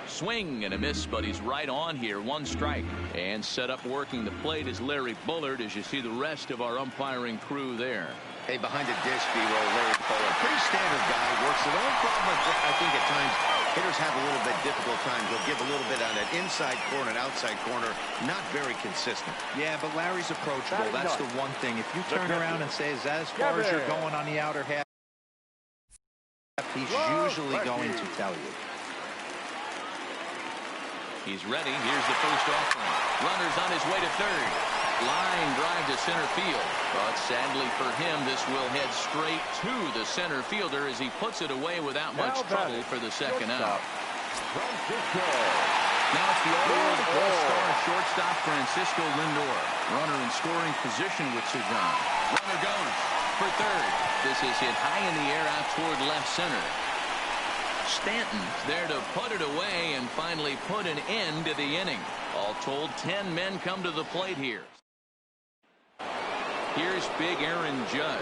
Swing and a miss, but he's right on here. 1 strike. And set up working the plate is Larry Bullard as you see the rest of our umpiring crew there. Hey, behind the dish, B-roll, Larry Bullard. Pretty standard guy. Works it. Only problem, I think, at times, hitters have a little bit difficult time. He'll give a little bit on an inside corner and outside corner. Not very consistent. Yeah, but Larry's approachable. That's the one thing. If you turn around and say, is that as far as you're going on the outer half, he's usually going to tell you. He's ready. Here's the first offering. Runner's on his way to third. Line drive to center field. But sadly for him, this will head straight to the center fielder as he puts it away without much trouble for the second out. Now it's the all-star shortstop Francisco Lindor. Runner in scoring position with Cezanne. Runner goes for third. This is hit high in the air out toward left center. Stanton's there to put it away and finally put an end to the inning. All told, 10 men come to the plate here. Here's big Aaron Judge.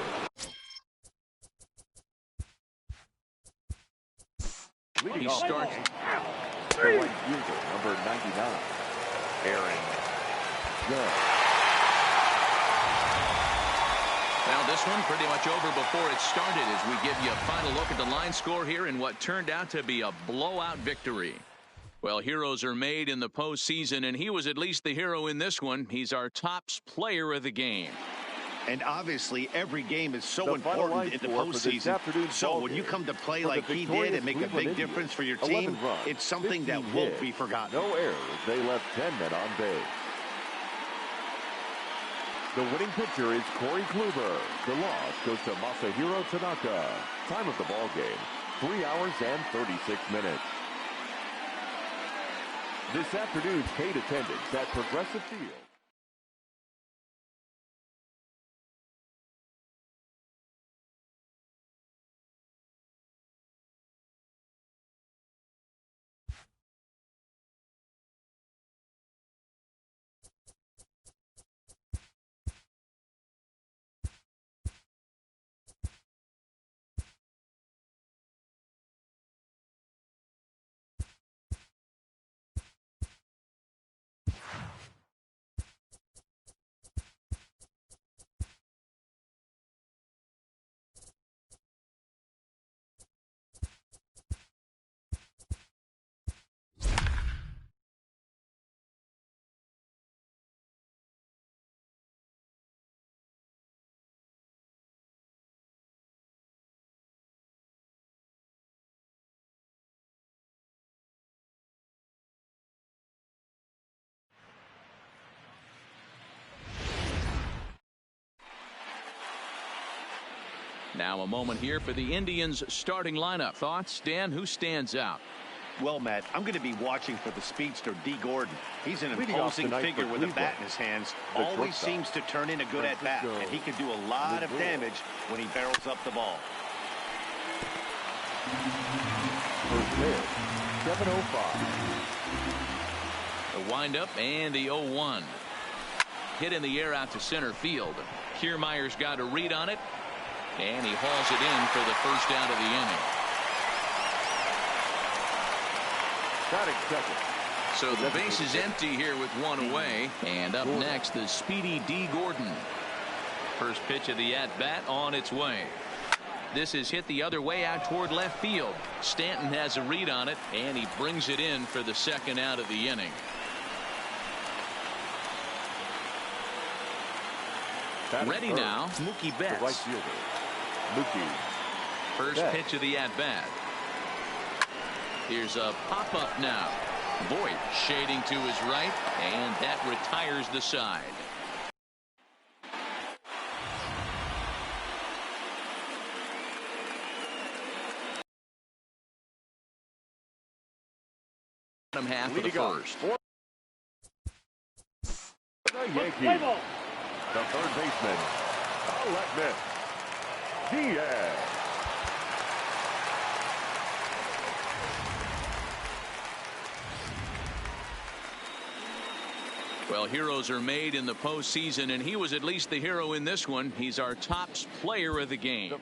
He starts. The right fielder, number 99, Aaron Judge. Now this one pretty much over before it started as we give you a final look at the line score here in what turned out to be a blowout victory. Well, heroes are made in the postseason, and he was at least the hero in this one. He's our top player of the game. And obviously, every game is so important in the postseason. So when you come to play like he did and make a big difference for your team, it's something that won't be forgotten. No errors. They left 10 men on base. The winning pitcher is Corey Kluber. The loss goes to Masahiro Tanaka. Time of the ball game, 3 hours and 36 minutes. This afternoon's paid attendance at Progressive Field. Now a moment here for the Indians starting lineup. Thoughts, Dan? Who stands out? Well, Matt, I'm going to be watching for the speedster, D. Gordon. He's an imposing figure with a bat in his hands. Always seems to turn in a good at-bat, and he can do a lot of damage when he barrels up the ball. First pitch, 7:05. The windup and the 0-1. Hit in the air out to center field. Kiermaier's got a read on it, and he hauls it in for the first out of the inning. Batting second. So the base is empty here with one away. And up next, the speedy D. Gordon. First pitch of the at-bat on its way. This is hit the other way out toward left field. Stanton has a read on it, and he brings it in for the second out of the inning. Ready now, Mookie Betts. The right fielder, Mookie. First pitch of the at-bat. Here's a pop-up now. Voit shading to his right, and that retires the side. Bottom half of the first. The Yankees. The third baseman, Alec Diaz. Well, heroes are made in the postseason, and he was at least the hero in this one. He's our top player of the game.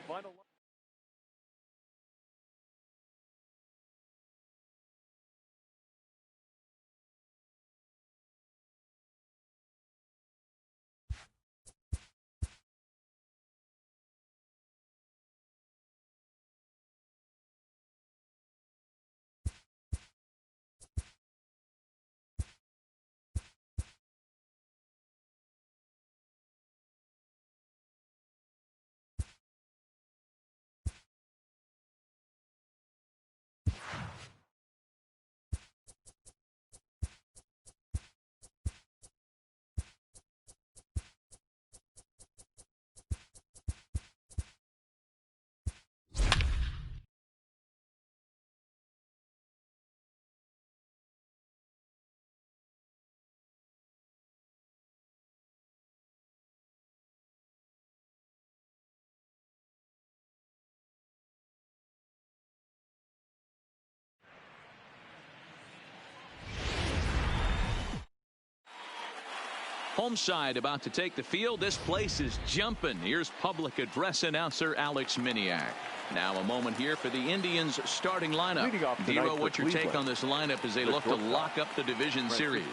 Home side about to take the field. This place is jumping. Here's public address announcer Alex Miniak. Now a moment here for the Indians starting lineup. Dero, what's your take on this lineup as they look to lock up the division series?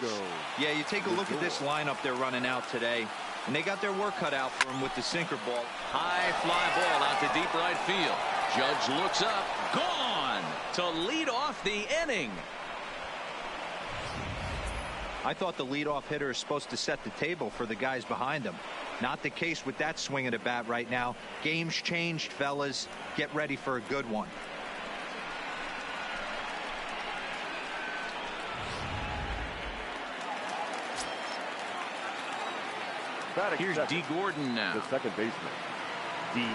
Yeah, you take a look at this lineup they're running out today, and they got their work cut out for them with the sinker ball. High fly ball out to deep right field. Judge looks up. Gone to lead off the inning. I thought the leadoff hitter is supposed to set the table for the guys behind him. Not the case with that swing of the bat right now. Game's changed, fellas. Get ready for a good one. Here's D. Gordon now. The second baseman, D.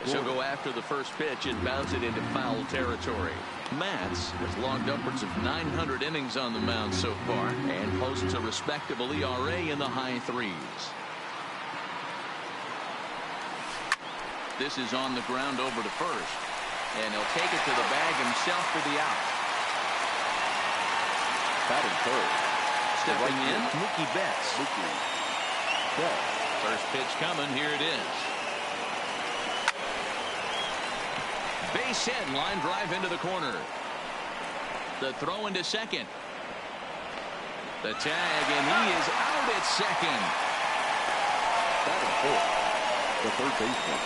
She'll go after the first pitch and bounce it into foul territory. Matz has logged upwards of 900 innings on the mound so far and posts a respectable ERA in the high threes. This is on the ground over to first, and he'll take it to the bag himself for the out. Batting third. Stepping in, Mookie Betts. Betts. First pitch coming. Here it is. Base hit, line drive into the corner. The throw into second. The tag, and he is out at second. Batting fourth. The third baseman,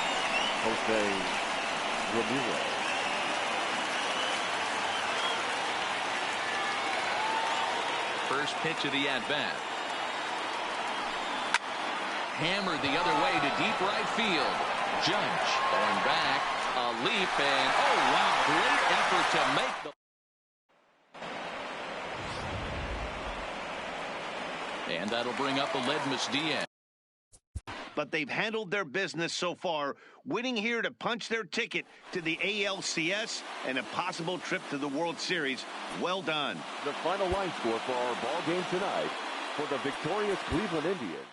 Jose Ramirez. First pitch of the at-bat. Hammered the other way to deep right field. Judge going back. A leap, and oh wow, great effort to make the. And that'll bring up Aledmus Diaz. but they've handled their business so far, winning here to punch their ticket to the ALCS and a possible trip to the World Series. Well done. The final line score for our ball game tonight for the victorious Cleveland Indians.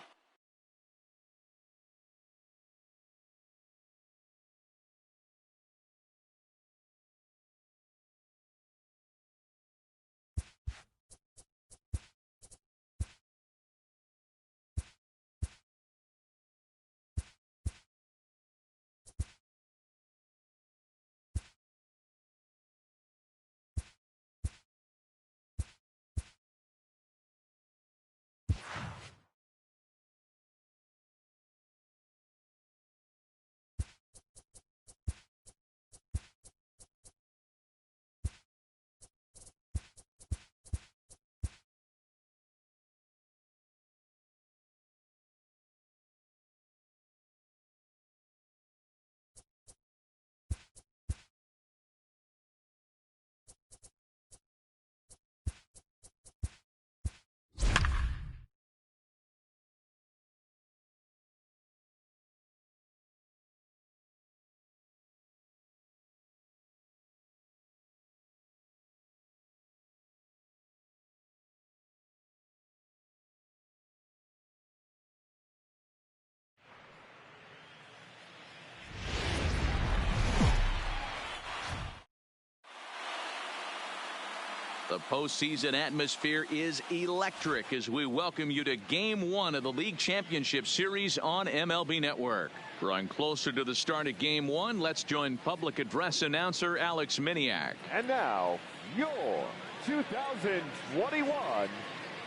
The postseason atmosphere is electric as we welcome you to Game 1 of the League Championship Series on MLB Network. Drawing closer to the start of Game 1, let's join public address announcer Alex Miniak. And now, your 2021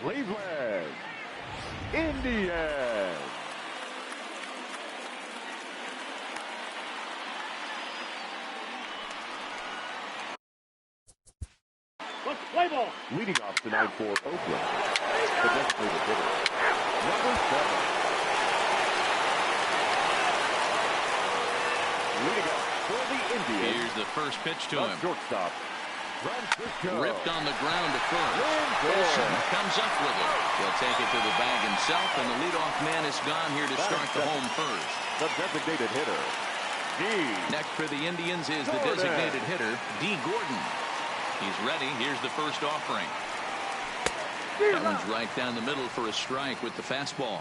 Cleveland Indians. Leading off tonight for Oakland, the designated hitter, number 7. Leading up for the Indians. Here's the first pitch to him. Shortstop, Francisco. Ripped on the ground to first. Wilson comes up with it. He'll take it to the bag himself, and the leadoff man is gone here to start the home first. The designated hitter, D. Next for the Indians is the designated hitter, D. Gordon. He's ready. Here's the first offering. That one's right down the middle for a strike with the fastball.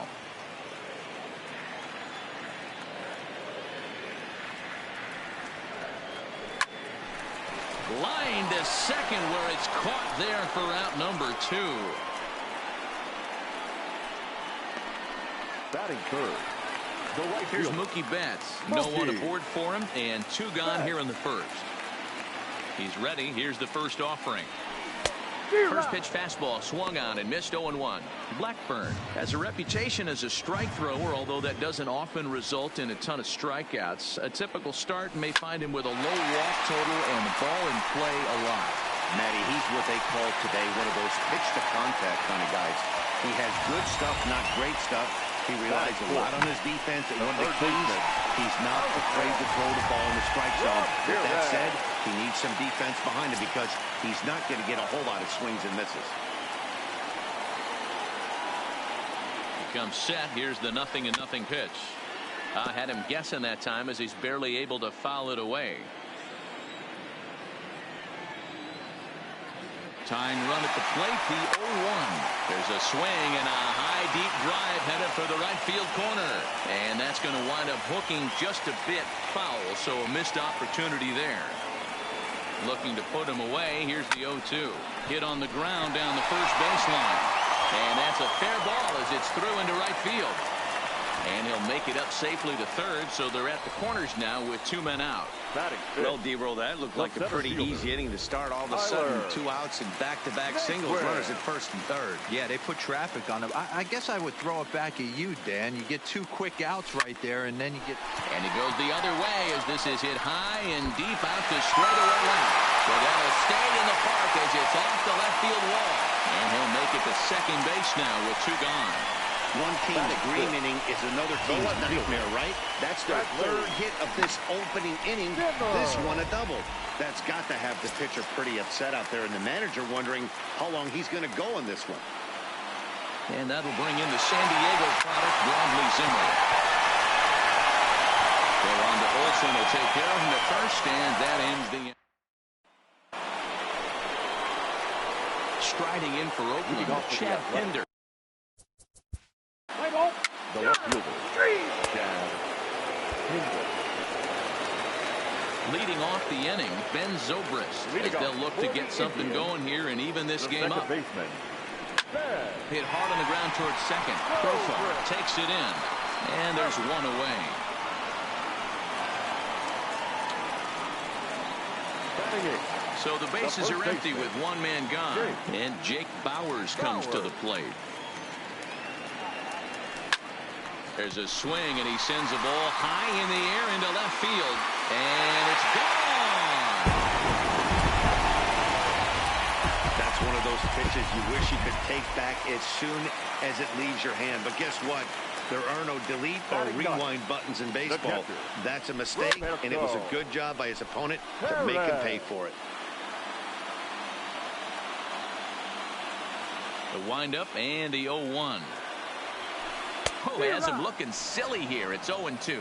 Line to second where it's caught there for out number 2. Batting third. The right Here's fielder, Mookie Betts. No one aboard for him, and 2 gone here in the first. He's ready. Here's the first offering. First pitch fastball swung on and missed 0-1. Blackburn has a reputation as a strike thrower, although that doesn't often result in a ton of strikeouts. A typical start may find him with a low walk total and the ball in play a lot. Matty, he's what they call today one of those pitch to contact kind of guys. He has good stuff, not great stuff. He relies a lot on his defense. And one of the keys, he's not afraid to throw the ball in the strike zone. With that said, he needs some defense behind him because he's not going to get a whole lot of swings and misses. He comes set. Here's the 0-0 pitch. I had him guessing that time as he's barely able to foul it away. Tying run at the plate, the 0-1. There's a swing and a high deep drive headed for the right field corner, and that's going to wind up hooking just a bit foul, so a missed opportunity there. Looking to put him away. Here's the 0-2. Hit on the ground down the first baseline, and that's a fair ball as it's through into right field, and he'll make it up safely to third, so they're at the corners now with 2 men out. Well, D-Roll, that looked like a pretty easy inning to start. All of a sudden, 2 outs and back-to-back singles, runners at first and third. Yeah, they put traffic on him. I guess I would throw it back at you, Dan. You get 2 quick outs right there, and then you get... And he goes the other way as this is hit high and deep out to straightaway left. So that'll stay in the park as it's off the left field wall. And he'll make it to second base now with 2 gone. One team's green inning is another team's nightmare, right? That's their 3rd hit of this opening inning. This one a double. That's got to have the pitcher pretty upset out there, and the manager wondering how long he's going to go in this one. And that'll bring in the San Diego product, Bradley Zimmer. And Olsen will take care of him at first, and that ends the... Striding in for Oakland, Chad Pender. The left fielder, Chad Pender. Leading off the inning, Ben Zobrist, as they'll look to get something going here and even this game up. Baseman, Hit hard on the ground towards second. Profar takes it in, and there's one away. So the bases are empty with one man gone, and Jake Bauers comes to the plate. There's a swing, and he sends a ball high in the air into left field, and it's gone. That's one of those pitches you wish you could take back as soon as it leaves your hand. But guess what? There are no delete or rewind buttons in baseball. That's a mistake, and it was a good job by his opponent to make him pay for it. The windup and the 0-1. Oh, he has him looking silly here. It's 0-2.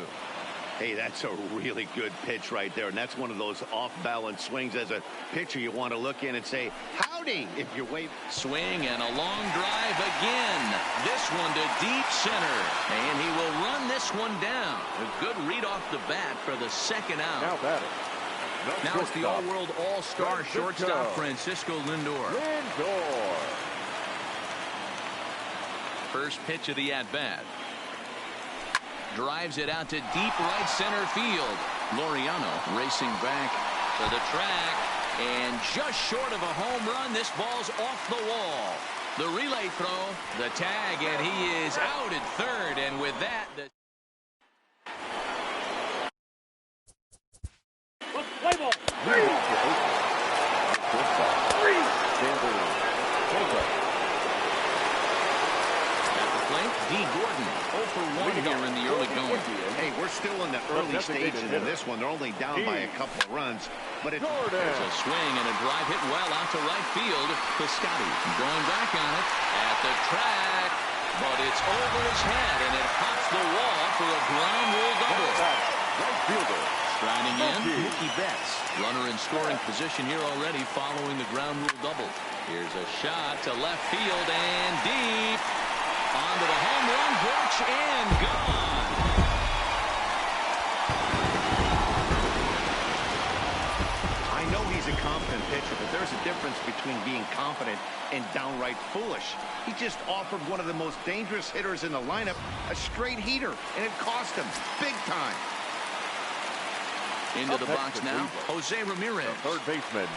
Hey, that's a really good pitch right there, and that's one of those off-balance swings. As a pitcher, you want to look in and say, howdy, if you're waving. Swing and a long drive again. This one to deep center, and he will run this one down. A good read off the bat for the second out. now batting. Now it's the all-world all-star shortstop Francisco Lindor. First pitch of the at-bat. Drives it out to deep right center field. Laureano racing back to the track, and just short of a home run. This ball's off the wall. The relay throw, the tag, and he is out at third. And with that, the D. Gordon, 0 for 1 here in the early going. Hey, we're still in the early stages in this one. They're only down by a couple of runs. But there's a swing and a drive hit well out to right field. Piscotti going back on it at the track. But it's over his head, and it pops the wall for a ground rule double. Right fielder. Striding in, Mookie Betts. Runner in scoring position here already following the ground rule double. Here's a shot to left field and deep. Onto the home run porch and gone. I know he's a confident pitcher, but there's a difference between being confident and downright foolish. He just offered one of the most dangerous hitters in the lineup a straight heater, and it cost him big time. Into the box now, Jose Ramirez. Third baseman,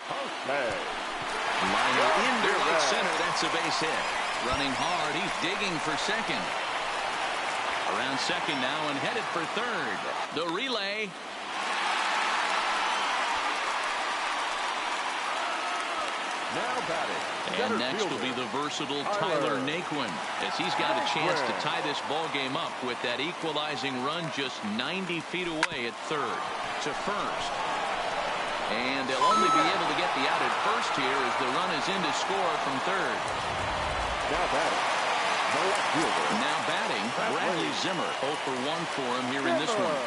HawgLeg. Liner into right center. That's a base hit. Running hard. He's digging for second. Around second now and headed for third. The relay. Now batting. And next will be the versatile Tyler Naquin, as he's got a chance to tie this ball game up with that equalizing run just 90 feet away at third to first. And they'll only be able to get the out at first here as the run is in to score from third. Now batting. Now batting, Bradley Zimmer. 0 for 1 for him here in this one.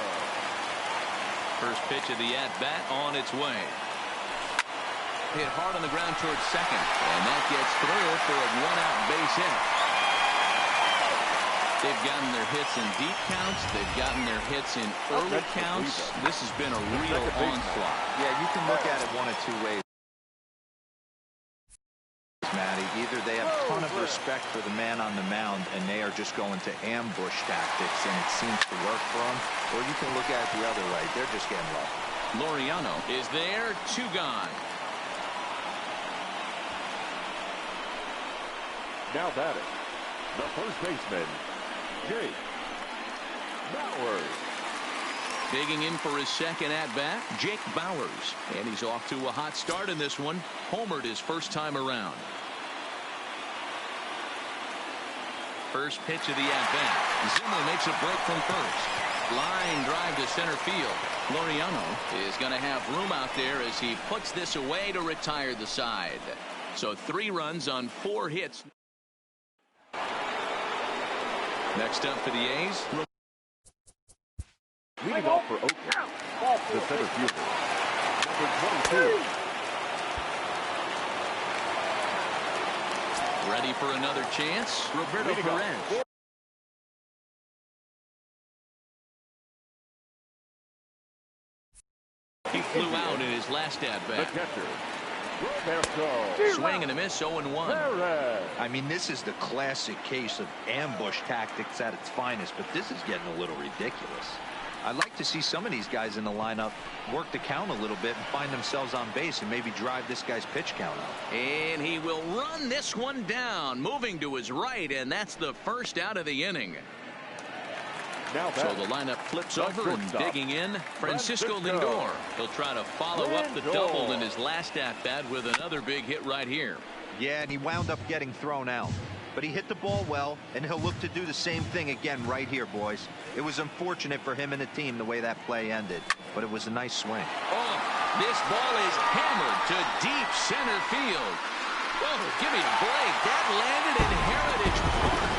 First pitch of the at-bat on its way. Hit hard on the ground towards second, and that gets through for a one-out base hit. They've gotten their hits in deep counts. They've gotten their hits in early counts. This has been a real onslaught. Yeah, you can look at it one of two ways, Matty. Either they have a ton of respect for the man on the mound, and they are just going to ambush tactics, and it seems to work for them. Or you can look at it the other way. They're just getting low. Laureano is there, 2 gone. Now batting. The first baseman, Jake Bauers. Digging in for his second at-bat, Jake Bauers. And he's off to a hot start in this one. Homered his first time around. First pitch of the at-bat. Zimmer makes a break from first. Line drive to center field. Laureano is going to have room out there as he puts this away to retire the side. So 3 runs on 4 hits. Next up for the A's, Leading off for Oakland, the center fielder, number 22. Ready for another chance, Roberto Perez. He flew out in his last at-bat. Swing and a miss, 0-1. I mean, this is the classic case of ambush tactics at its finest, but this is getting a little ridiculous. I'd like to see some of these guys in the lineup work the count a little bit and find themselves on base and maybe drive this guy's pitch count up. And he will run this one down, moving to his right, and that's the first out of the inning. So the lineup flips over and digging in, Francisco Lindor. He'll try to follow up the double in his last at-bat with another big hit right here. Yeah, and he wound up getting thrown out. But he hit the ball well, and he'll look to do the same thing again right here, boys. It was unfortunate for him and the team the way that play ended, but it was a nice swing. Oh, this ball is hammered to deep center field. Oh, give me a break. That landed in Heritage Park.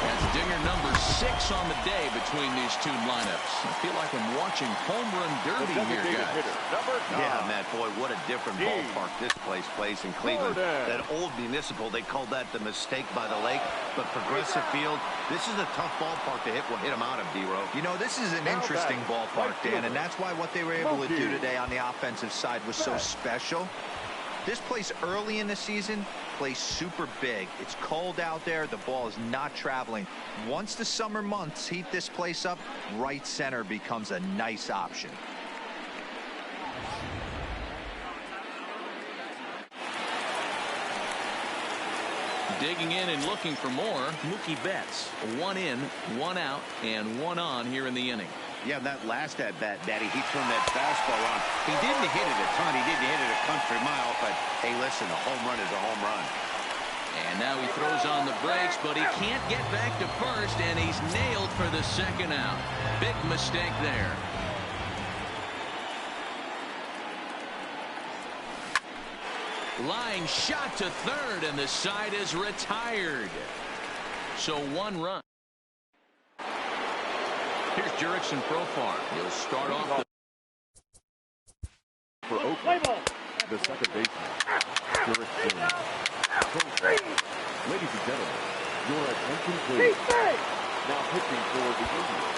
That's dinger number 6 on the day between these two lineups. I feel like I'm watching home run derby here, guys. Yeah, Matt, boy, what a different ballpark this place plays in Cleveland. That old Municipal, they called that the mistake by the lake. But Progressive Field, this is a tough ballpark to hit them out of, D-Row. You know, this is an interesting ballpark, Dan, and that's why what they were able to do today on the offensive side was so special. This place early in the season plays super big. It's cold out there. The ball is not traveling. Once the summer months heat this place up, right center becomes a nice option. Digging in and looking for more, Mookie Betts. 1 in, 1 out, and 1 on here in the inning. Yeah, that last at-bat, Daddy, he turned that fastball on. He didn't hit it a ton. He didn't hit it a country mile, but, hey, listen, a home run is a home run. And now he throws on the brakes, but he can't get back to first, and he's nailed for the second out. Big mistake there. Line shot to third, and the side is retired. So 1 run. Here's Jurickson Profar. He'll start off for Oakland, the second baseman, Jurickson Profar. Ladies and gentlemen, your attention please. Now pitching for the Indians.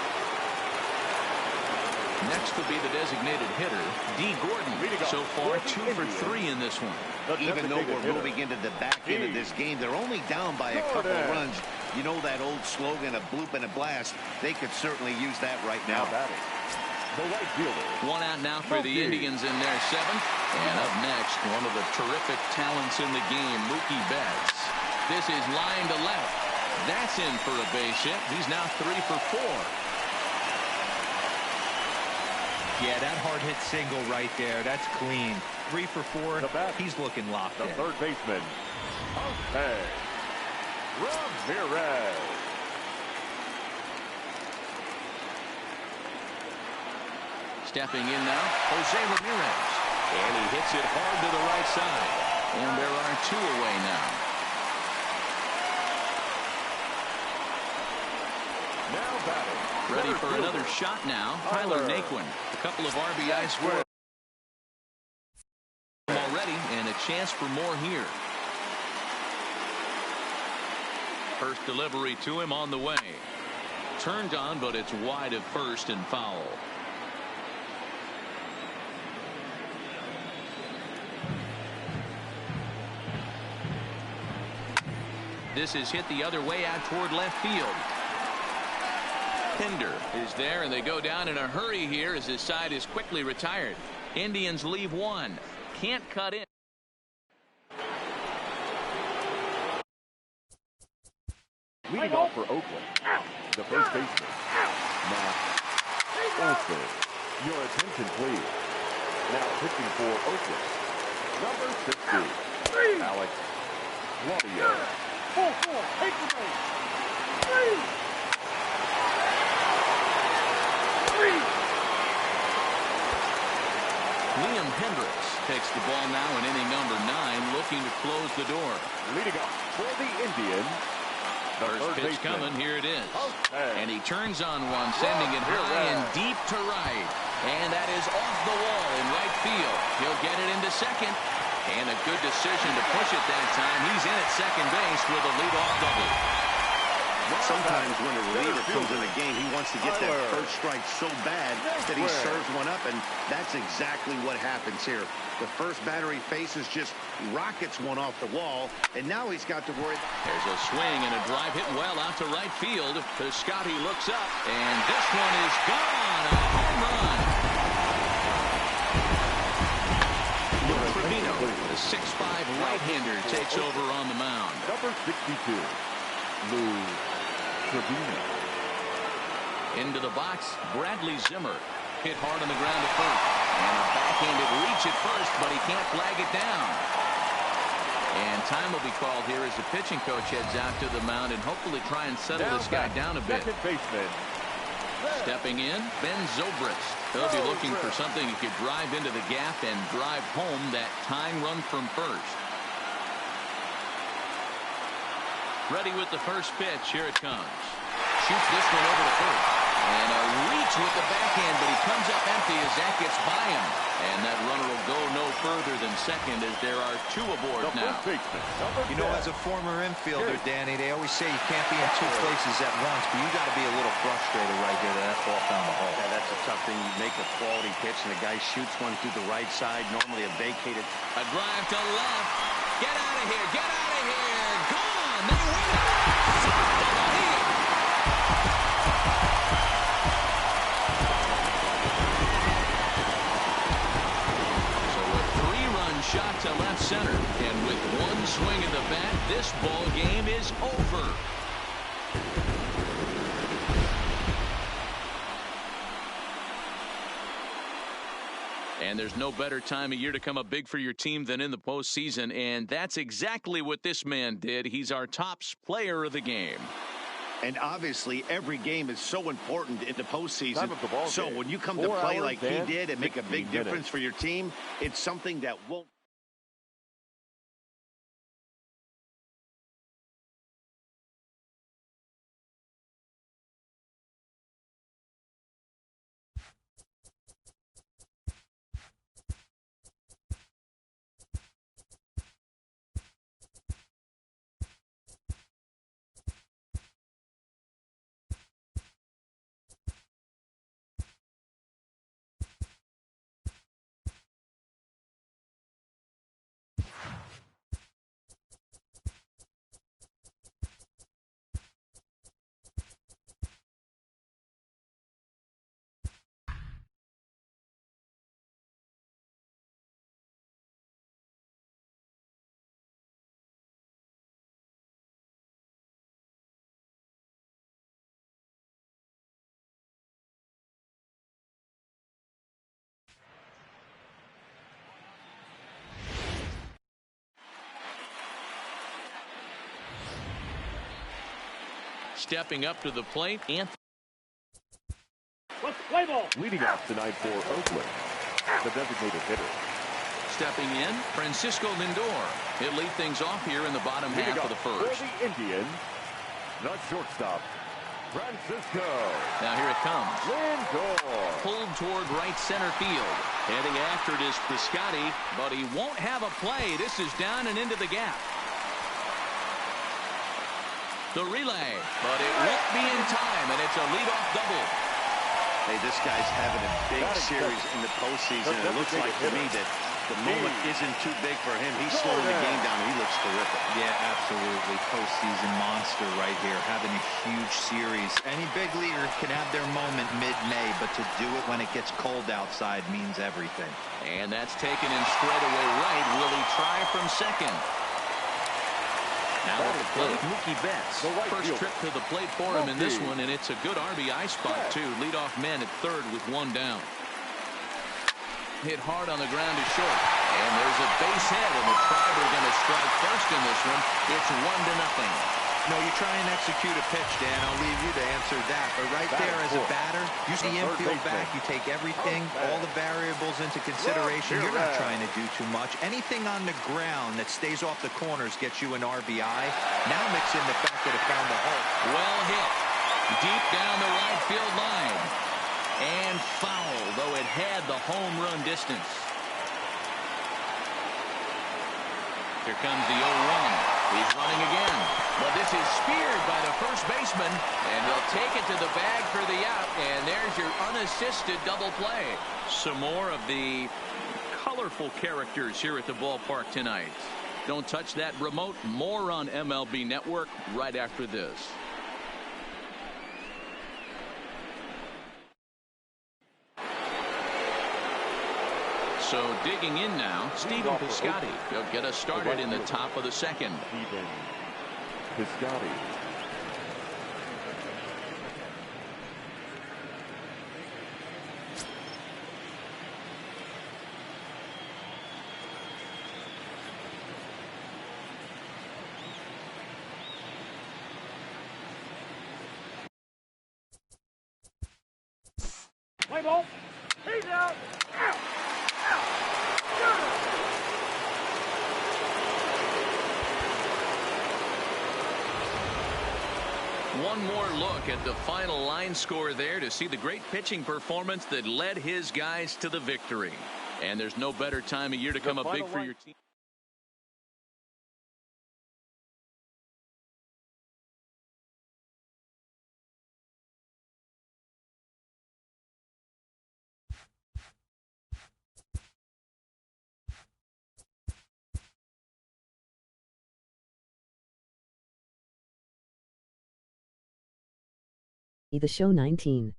Next will be the designated hitter, D. Gordon. So far, 2 for 3 in this one. Even though we're moving into the back end of this game, they're only down by a couple of runs. You know that old slogan, a bloop and a blast. They could certainly use that right now. The right fielder. 1 out now for the Indians in their 7th. And up next, one of the terrific talents in the game, Mookie Betts. This is line to left. That's in for a base hit. He's now 3 for 4. Yeah, that hard hit single right there. That's clean. 3 for 4. He's looking locked in. The third baseman, okay, Ramirez. Stepping in now, Jose Ramirez. And he hits it hard to the right side. And there are 2 away now. Now batting. Ready for another shot now, Tyler Naquin. A couple of RBIs for him already, and a chance for more here. First delivery to him on the way. Turned on, but it's wide of first and foul. This is hit the other way out toward left field. Pinder is there, and they go down in a hurry here as his side is quickly retired. Indians leave 1. Can't cut in. Leading off for Oakland, the first baseman, Matt Olson. Your attention, please. Now pitching for Oakland, number 60, Alex Claudio. 4-4, take the base. 3. Liam Hendricks takes the ball now in inning number 9, looking to close the door. Leading up for the Indians, First pitch coming. Here it is. And he turns on one, sending it high and deep to right. And that is off the wall in right field. He'll get it into second. And a good decision to push it that time. He's in at second base with a leadoff double. Sometimes when a reliever comes in the game, he wants to get that first strike so bad that he serves one up, and that's exactly what happens here. The first batter he faces just rockets one off the wall, and now he's got to worry. There's a swing and a drive hit well out to right field. Piscotty looks up, and this one is gone. A home run. Trevino, the 6'5" right-hander, takes over on the mound. Number 62, Lou Trevino. Into the box, Bradley Zimmer. Hit hard on the ground at first. And a backhanded reach at first, but he can't flag it down. And time will be called here as the pitching coach heads out to the mound and hopefully try and settle this guy down a bit. Second baseman. Stepping in, Ben Zobrist. He'll be looking for something he could drive into the gap and drive home that tying run from first. Ready with the first pitch. Here it comes. Shoots this one over to first. And a reach with the backhand, but he comes up empty as that gets by him. And that runner will go no further than second as there are two aboard now. You know, as a former infielder, Danny, they always say you can't be in two places at once, but you got to be a little frustrated right here that ball found the hole. Yeah, that's a tough thing. You make a quality pitch, and the guy shoots one through the right side, normally a vacated. A drive to left. Get out of here. Get out of here. Gone. They win it. Shot to left center, and with one swing of the bat, this ball game is over. And there's no better time of year to come up big for your team than in the postseason, and that's exactly what this man did. He's our top player of the game. And obviously, every game is so important in the postseason. So when you come to play like he did and make a big difference for your team, it's something that won't. Stepping up to the plate, and leading off tonight for Oakland, the designated hitter. Stepping in, Francisco Lindor. He'll lead things off here in the bottom half of the first. For the Indians, the shortstop, Francisco. Now here it comes. Lindor. Pulled toward right center field. Heading after it is Piscotty, but he won't have a play. This is down and into the gap. The relay, but it won't be in time, and it's a leadoff double. Hey, this guy's having a big series in the postseason. It looks like to me that the moment isn't too big for him. He's slowing the game down. He looks terrific. Yeah, absolutely. Postseason monster right here, having a huge series. Any big leaguer can have their moment mid-May, but to do it when it gets cold outside means everything. And that's taken in straight away right. Will he try from second? Now at the plate, Mookie Betts. First trip to the plate for him in this one, and it's a good RBI spot, too. Leadoff man at third with one down. Hit hard on the ground to short. And there's a base hit, and the Tribe are going to strike first in this one. It's 1-0. No, you try and execute a pitch, Dan. I'll leave you to answer that. But right there as a batter, you see the infield back. You take everything, all the variables into consideration. You're not trying to do too much. Anything on the ground that stays off the corners gets you an RBI. Now mix in the fact that it found the hole. Well hit. Deep down the right field line. And foul, though it had the home run distance. Here comes the 0-1. He's running again. Well, this is speared by the first baseman, and he'll take it to the bag for the out, and there's your unassisted double play. Some more of the colorful characters here at the ballpark tonight. Don't touch that remote. More on MLB Network right after this. So digging in now, Stephen Piscotty. He'll get us started in the top of the second. Stephen Piscotty. Play ball. He's out. One more look at the final line score there to see the great pitching performance that led his guys to the victory. And there's no better time of year to come up big for your team. The show 19.